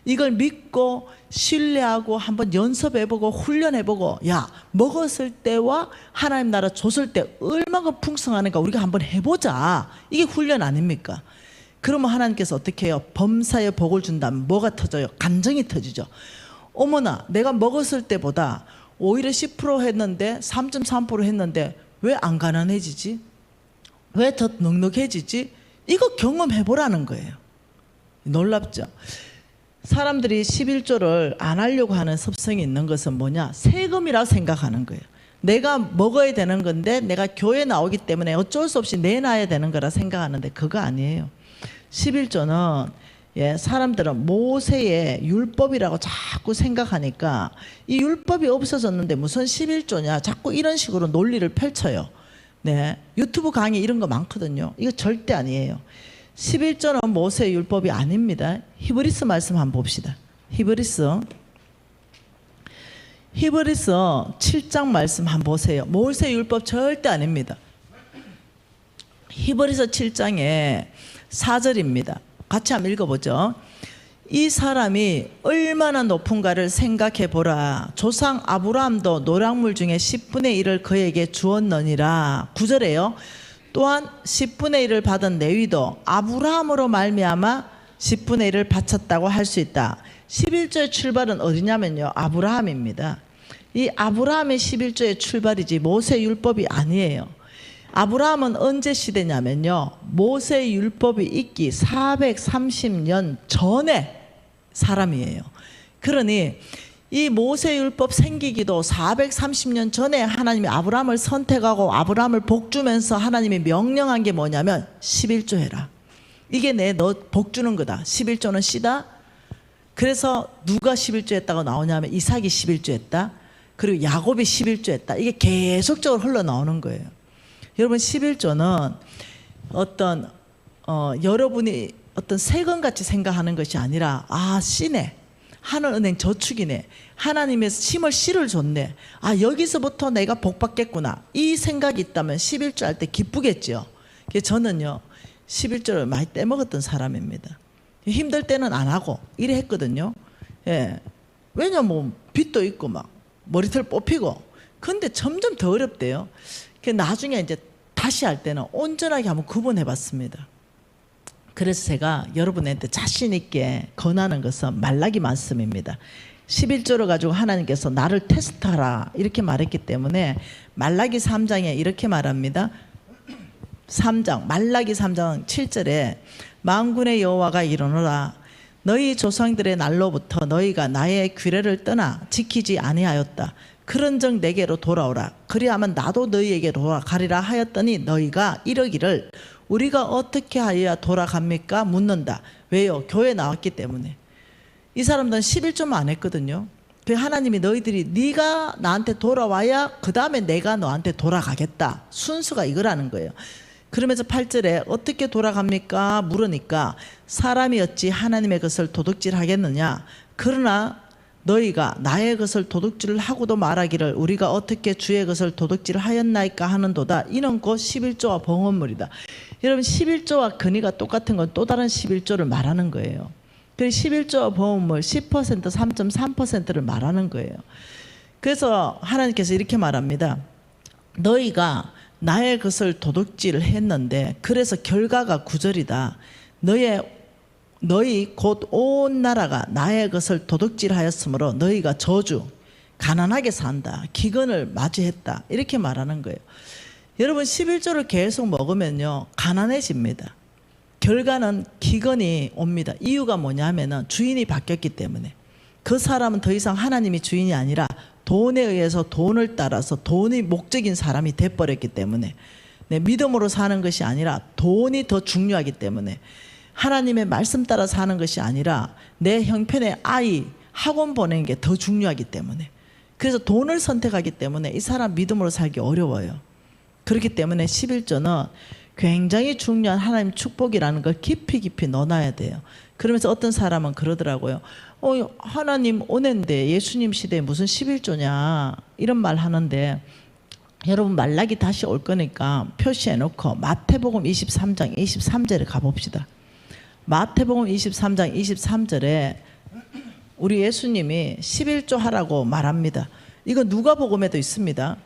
이걸 믿고 신뢰하고 한번 연습해보고 훈련해보고 야 먹었을 때와 하나님 나라 줬을 때 얼마나 풍성하는가 우리가 한번 해보자. 이게 훈련 아닙니까? 그러면 하나님께서 어떻게 해요? 범사에 복을 준다면 뭐가 터져요? 감정이 터지죠. 어머나 내가 먹었을 때보다 오히려 10% 했는데 3.3% 했는데 왜 안 가난해지지? 왜 더 넉넉해지지? 이거 경험해보라는 거예요. 놀랍죠? 사람들이 11조를 안 하려고 하는 습성이 있는 것은 뭐냐? 세금이라고 생각하는 거예요. 내가 먹어야 되는 건데 내가 교회 나오기 때문에 어쩔 수 없이 내놔야 되는 거라 생각하는데 그거 아니에요. 11조는 사람들은 모세의 율법이라고 자꾸 생각하니까 이 율법이 없어졌는데 무슨 11조냐 자꾸 이런 식으로 논리를 펼쳐요. 네, 유튜브 강의 이런 거 많거든요. 이거 절대 아니에요. 11조는 모세의 율법이 아닙니다. 히브리서 말씀 한번 봅시다. 히브리서 7장 말씀 한번 보세요. 모세의 율법 절대 아닙니다. 히브리서 7장에 4절입니다. 같이 한번 읽어보죠. 이 사람이 얼마나 높은가를 생각해 보라. 조상 아브라함도 노량물 중에 10분의 1을 그에게 주었느니라. 9절에요. 또한 10분의 1을 받은 레위도 아브라함으로 말미암아 10분의 1을 바쳤다고 할 수 있다. 11조의 출발은 어디냐면요. 아브라함입니다. 이 아브라함의 11조의 출발이지 모세 율법이 아니에요. 아브라함은 언제 시대냐면요. 모세 율법이 있기 430년 전에 사람이에요. 그러니 이 모세 율법 생기기도 430년 전에 하나님이 아브라함을 선택하고 아브라함을 복 주면서 하나님이 명령한 게 뭐냐면 11조 해라. 이게 너 복 주는 거다. 11조는 씨다. 그래서 누가 11조 했다고 나오냐면 이삭이 11조 했다. 그리고 야곱이 11조 했다. 이게 계속적으로 흘러나오는 거예요. 여러분 11조는 어떤 여러분이 어떤 세금같이 생각하는 것이 아니라 씨네 하늘은행 저축이네 하나님의 힘을 씨를 줬네 여기서부터 내가 복 받겠구나 이 생각이 있다면 11조 할 때 기쁘겠죠. 저는요 11조를 많이 떼먹었던 사람입니다. 힘들 때는 안 하고 이래 했거든요. 왜냐면 뭐 빚도 있고 막 머리털 뽑히고 근데 점점 더 어렵대요. 나중에 이제 다시 할 때는 온전하게 한번 구분해 봤습니다. 그래서 제가 여러분한테 자신 있게 권하는 것은 말라기 말씀입니다. 11조를 가지고 하나님께서 나를 테스트하라 이렇게 말했기 때문에 말라기 3장에 이렇게 말합니다. 3장 말라기 3장 7절에 만군의 여호와가 이르노라 너희 조상들의 날로부터 너희가 나의 규례를 떠나 지키지 아니하였다. 그런즉 내게로 돌아오라. 그리하면 나도 너희에게 돌아가리라 하였더니 너희가 이러기를 우리가 어떻게 하여야 돌아갑니까? 묻는다. 왜요? 교회 나왔기 때문에. 이 사람들은 11조만 안 했거든요. 그 하나님이 너희들이 네가 나한테 돌아와야 그 다음에 내가 너한테 돌아가겠다. 순서가 이거라는 거예요. 그러면서 8절에 어떻게 돌아갑니까? 물으니까 사람이 어찌 하나님의 것을 도둑질하겠느냐. 그러나 너희가 나의 것을 도둑질을 하고도 말하기를 우리가 어떻게 주의 것을 도둑질을 하였나이까 하는도다. 이는 곧 11조와 봉헌물이다. 여러분 11조와 근위가 똑같은 건 또 다른 11조를 말하는 거예요. 그 11조와 봉헌물 10% 3.3%를 말하는 거예요. 그래서 하나님께서 이렇게 말합니다. 너희가 나의 것을 도둑질을 했는데 그래서 결과가 9절이다. 너희 곧 온 나라가 나의 것을 도둑질하였으므로 너희가 저주 가난하게 산다. 기근을 맞이했다. 이렇게 말하는 거예요. 여러분 11조를 계속 먹으면요 가난해집니다. 결과는 기근이 옵니다. 이유가 뭐냐면은 주인이 바뀌었기 때문에 그 사람은 더 이상 하나님이 주인이 아니라 돈에 의해서 돈을 따라서 돈이 목적인 사람이 돼버렸기 때문에 믿음으로 사는 것이 아니라 돈이 더 중요하기 때문에 하나님의 말씀 따라 사는 것이 아니라 내 형편의 아이 학원 보내는 게 더 중요하기 때문에 그래서 돈을 선택하기 때문에 이 사람 믿음으로 살기 어려워요. 그렇기 때문에 11조는 굉장히 중요한 하나님 축복이라는 걸 깊이 넣어놔야 돼요. 그러면서 어떤 사람은 그러더라고요. 하나님 오는데 예수님 시대에 무슨 11조냐 이런 말 하는데 여러분 말라기 다시 올 거니까 표시해 놓고 마태복음 23장 23절에 가봅시다. 마태복음 23장 23절에 우리 예수님이 11조 하라고 말합니다. 이거 누가복음에도 있습니다.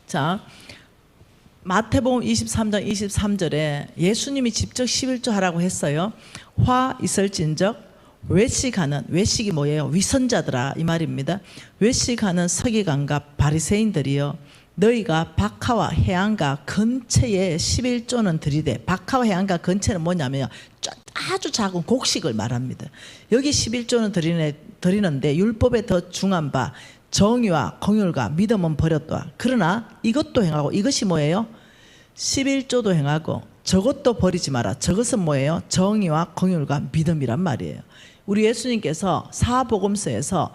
자, 마태복음 23장 23절에 예수님이 직접 11조 하라고 했어요. 화 있을진적 외식하는, 외식이 뭐예요? 위선자들아 이 말입니다. 외식하는 서기관과 바리새인들이여 너희가 박하와 해안가 근처에 11조는 드리되, 박하와 해안가 근처는 뭐냐면요 아주 작은 곡식을 말합니다. 여기 11조는 드리는데 율법에 더 중한 바 정의와 공율과 믿음은 버렸다. 그러나 이것도 행하고, 이것이 뭐예요? 11조도 행하고 저것도 버리지 마라. 저것은 뭐예요? 정의와 공율과 믿음이란 말이에요. 우리 예수님께서 사복음서에서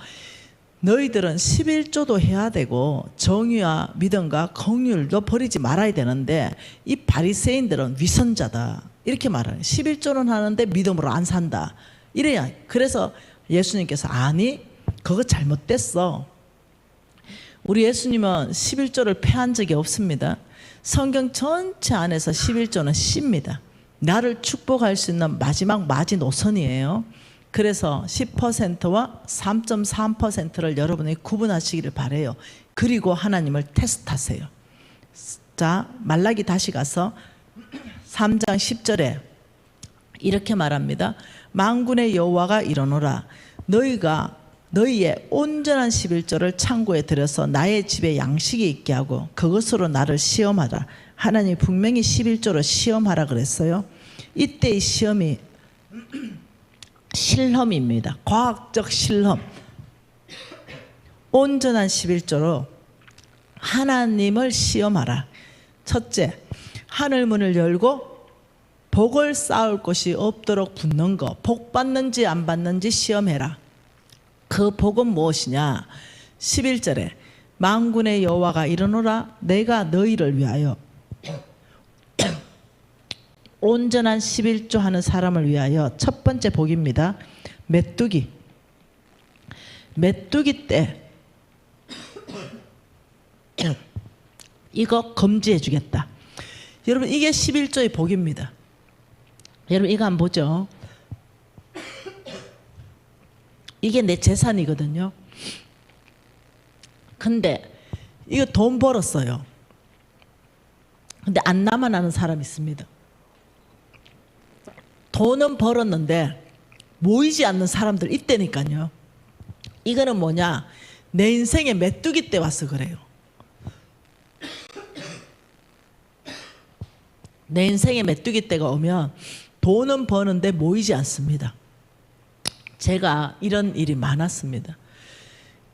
너희들은 11조도 해야 되고 정의와 믿음과 공율도 버리지 말아야 되는데 이 바리새인들은 위선자다 이렇게 말하는, 11조는 하는데 믿음으로 안 산다 이래야. 그래서 예수님께서 아니 그거 잘못됐어. 우리 예수님은 11조를 폐한 적이 없습니다. 성경 전체 안에서 11조는 C입니다. 나를 축복할 수 있는 마지막 마지노선이에요. 그래서 10%와 3.3%를 여러분이 구분하시기를 바라요. 그리고 하나님을 테스트하세요. 자, 말라기 다시 가서 3장 10절에 이렇게 말합니다. 만군의 여호와가 이르노라 너희의 온전한 11조를 창고에 들여서 나의 집에 양식이 있게 하고 그것으로 나를 시험하라. 하나님이 분명히 11조를 시험하라 그랬어요. 이때의 시험이 실험입니다. 과학적 실험. 온전한 11조로 하나님을 시험하라. 첫째, 하늘문을 열고 복을 쌓을 곳이 없도록 붙는 거, 복 받는지 안 받는지 시험해라. 그 복은 무엇이냐? 11절에 만군의 여호와가 이르노라 내가 너희를 위하여 온전한 11조 하는 사람을 위하여 첫 번째 복입니다. 메뚜기 때 이거 금지해 주겠다. 여러분 이게 11조의 복입니다. 여러분 이거 한번 보죠. 이게 내 재산이거든요. 근데 이거 돈 벌었어요. 근데 안 남아나는 사람이 있습니다. 돈은 벌었는데 모이지 않는 사람들 있다니까요. 이거는 뭐냐? 내 인생에 메뚜기 때 와서 그래요. 내 인생에 메뚜기 때가 오면 돈은 버는데 모이지 않습니다. 제가 이런 일이 많았습니다.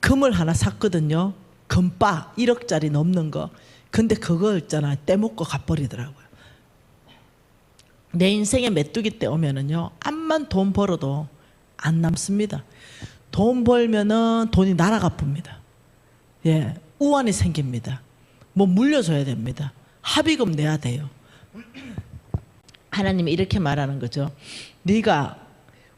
금을 하나 샀거든요. 금바 1억짜리 넘는 거. 근데 그거 있잖아요. 떼먹고 가버리더라고요. 내 인생에 메뚜기 때 오면은요, 암만 돈 벌어도 안 남습니다. 돈 벌면은 돈이 날아가 뿝니다. 예, 우환이 생깁니다. 뭐 물려줘야 됩니다. 합의금 내야 돼요. 하나님이 이렇게 말하는 거죠. 네가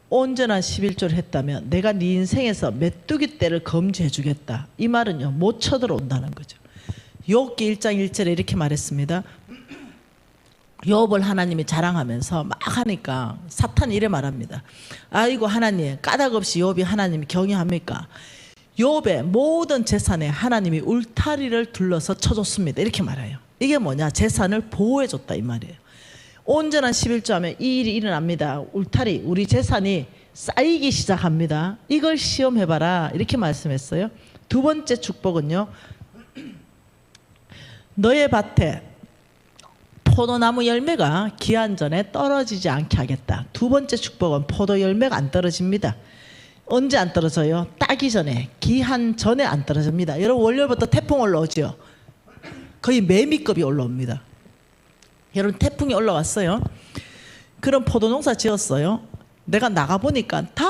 온전한 11조를 했다면 내가 네 인생에서 메뚜기 떼를 금지해 주겠다. 이 말은요, 못 쳐들어온다는 거죠. 욥기 1장 1절에 이렇게 말했습니다. 욥을 하나님이 자랑하면서 막 하니까 사탄이 이래 말합니다. 아이고 하나님, 까닭없이 욥이 하나님이 경외합니까? 욥의 모든 재산에 하나님이 울타리를 둘러서 쳐줬습니다. 이렇게 말해요. 이게 뭐냐? 재산을 보호해줬다 이 말이에요. 온전한 11조 하면 이 일이 일어납니다. 울타리, 우리 재산이 쌓이기 시작합니다. 이걸 시험해봐라 이렇게 말씀했어요. 두 번째 축복은요, 너의 밭에 포도나무 열매가 기한 전에 떨어지지 않게 하겠다. 두 번째 축복은 포도 열매가 안 떨어집니다. 언제 안 떨어져요? 따기 전에, 기한 전에 안 떨어집니다. 여러분 월요일부터 태풍 올라오죠. 거의 매미급이 올라옵니다. 여러분 태풍이 올라왔어요. 그런 포도 농사 지었어요. 내가 나가보니까 다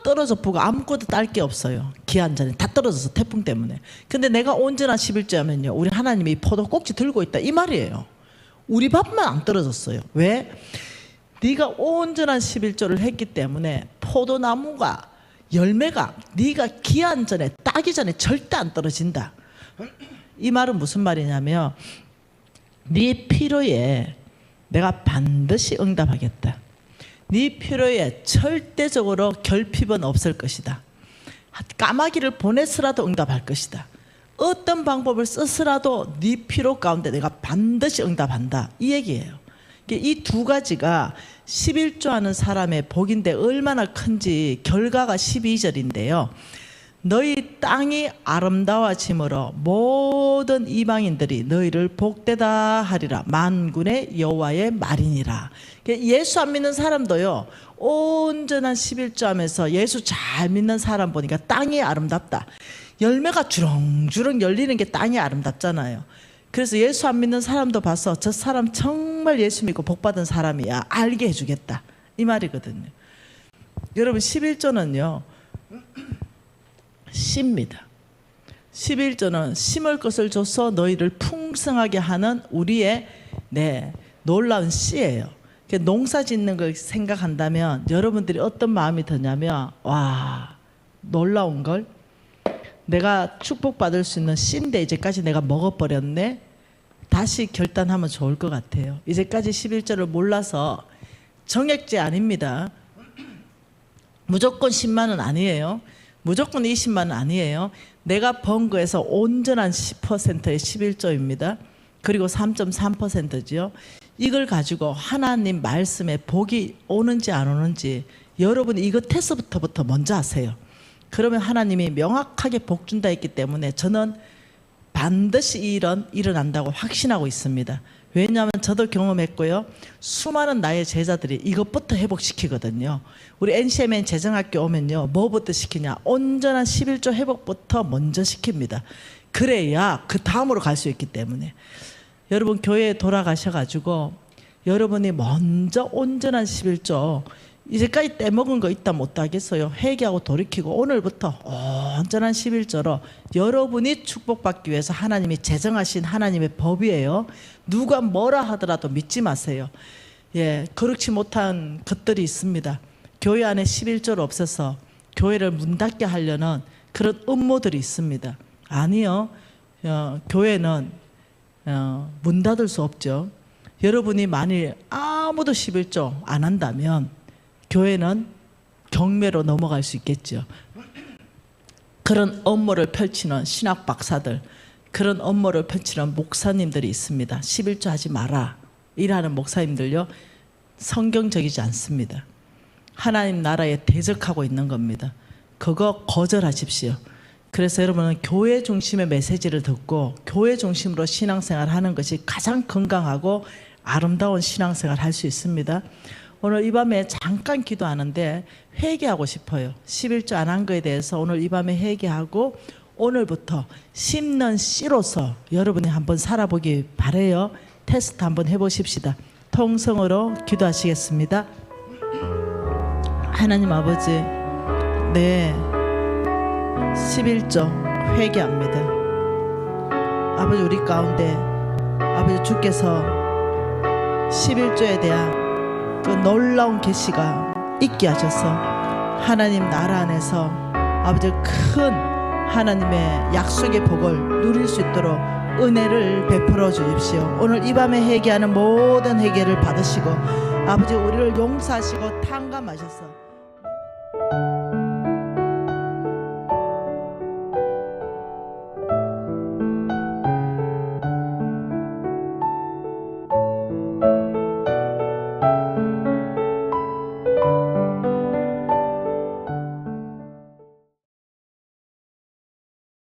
떨어져 보고 아무것도 딸 게 없어요. 기한 전에 다 떨어져서 태풍 때문에. 근데 내가 온전한 11조하면요, 우리 하나님이 포도 꼭지 들고 있다 이 말이에요. 우리 밭만 안 떨어졌어요. 왜? 네가 온전한 11조를 했기 때문에 포도나무가 열매가 네가 기한 전에 따기 전에 절대 안 떨어진다. 이 말은 무슨 말이냐면 네 필요에 내가 반드시 응답하겠다. 네 필요에 절대적으로 결핍은 없을 것이다. 까마귀를 보내서라도 응답할 것이다. 어떤 방법을 써서라도 네 필요 가운데 내가 반드시 응답한다 이 얘기예요. 이 두 가지가 11조 하는 사람의 복인데 얼마나 큰지 결과가 12절인데요. 너희 땅이 아름다워짐으로 모든 이방인들이 너희를 복되다 하리라. 만군의 여호와의 말이니라. 예수 안 믿는 사람도요, 온전한 11조 하면서 예수 잘 믿는 사람 보니까 땅이 아름답다. 열매가 주렁주렁 열리는 게 땅이 아름답잖아요. 그래서 예수 안 믿는 사람도 봐서 저 사람 정말 예수 믿고 복받은 사람이야 알게 해주겠다 이 말이거든요. 여러분 11조는요 씨입니다. 11조는 심을 것을 줘서 너희를 풍성하게 하는 우리의 놀라운 씨예요. 농사 짓는 걸 생각한다면 여러분들이 어떤 마음이 드냐면, 와, 놀라운 걸 내가 축복받을 수 있는 씨인데 이제까지 내가 먹어버렸네. 다시 결단하면 좋을 것 같아요. 이제까지 11조를 몰라서 정액제 아닙니다. 무조건 10만 원 아니에요. 무조건 20만 원 아니에요. 내가 번 거에서 온전한 10%의 11조입니다. 그리고 3.3%죠. 이걸 가지고 하나님 말씀에 복이 오는지 안 오는지 여러분이 이거 테스트부터 먼저 하세요. 그러면 하나님이 명확하게 복 준다 했기 때문에 저는 반드시 이 일은 일어난다고 확신하고 있습니다. 왜냐하면 저도 경험했고요. 수많은 나의 제자들이 이것부터 회복시키거든요. 우리 NCMN 재정학교 오면요, 뭐부터 시키냐? 온전한 11조 회복부터 먼저 시킵니다. 그래야 그 다음으로 갈 수 있기 때문에. 여러분 교회에 돌아가셔가지고 여러분이 먼저 온전한 11조, 이제까지 떼먹은 거 있다 못 하겠어요. 회개하고 돌이키고 오늘부터 온전한 11조로 여러분이 축복받기 위해서 하나님이 제정하신 하나님의 법이에요. 누가 뭐라 하더라도 믿지 마세요. 예, 그렇지 못한 것들이 있습니다. 교회 안에 11조를 없애서 교회를 문 닫게 하려는 그런 음모들이 있습니다. 아니요, 교회는 문 닫을 수 없죠. 여러분이 만일 아무도 11조 안 한다면 교회는 경매로 넘어갈 수 있겠죠. 그런 업무를 펼치는 신학 박사들, 그런 업무를 펼치는 목사님들이 있습니다. 11조 하지 마라 이라는 목사님들요, 성경적이지 않습니다. 하나님 나라에 대적하고 있는 겁니다. 그거 거절하십시오. 그래서 여러분은 교회 중심의 메시지를 듣고 교회 중심으로 신앙생활 하는 것이 가장 건강하고 아름다운 신앙생활 할 수 있습니다. 오늘 이 밤에 잠깐 기도하는데 회개하고 싶어요. 11조 안 한 거에 대해서 오늘 이 밤에 회개하고 오늘부터 심는 씨로서 여러분이 한번 살아보기 바래요. 테스트 한번 해보십시다. 통성으로 기도하시겠습니다. 하나님 아버지, 네, 11조 회개합니다. 아버지, 우리 가운데 아버지 주께서 11조에 대한 그 놀라운 계시가 있게 하셔서 하나님 나라 안에서 아버지 큰 하나님의 약속의 복을 누릴 수 있도록 은혜를 베풀어 주십시오. 오늘 이 밤에 회개하는 모든 회개를 받으시고 아버지 우리를 용서하시고 탕감하셔서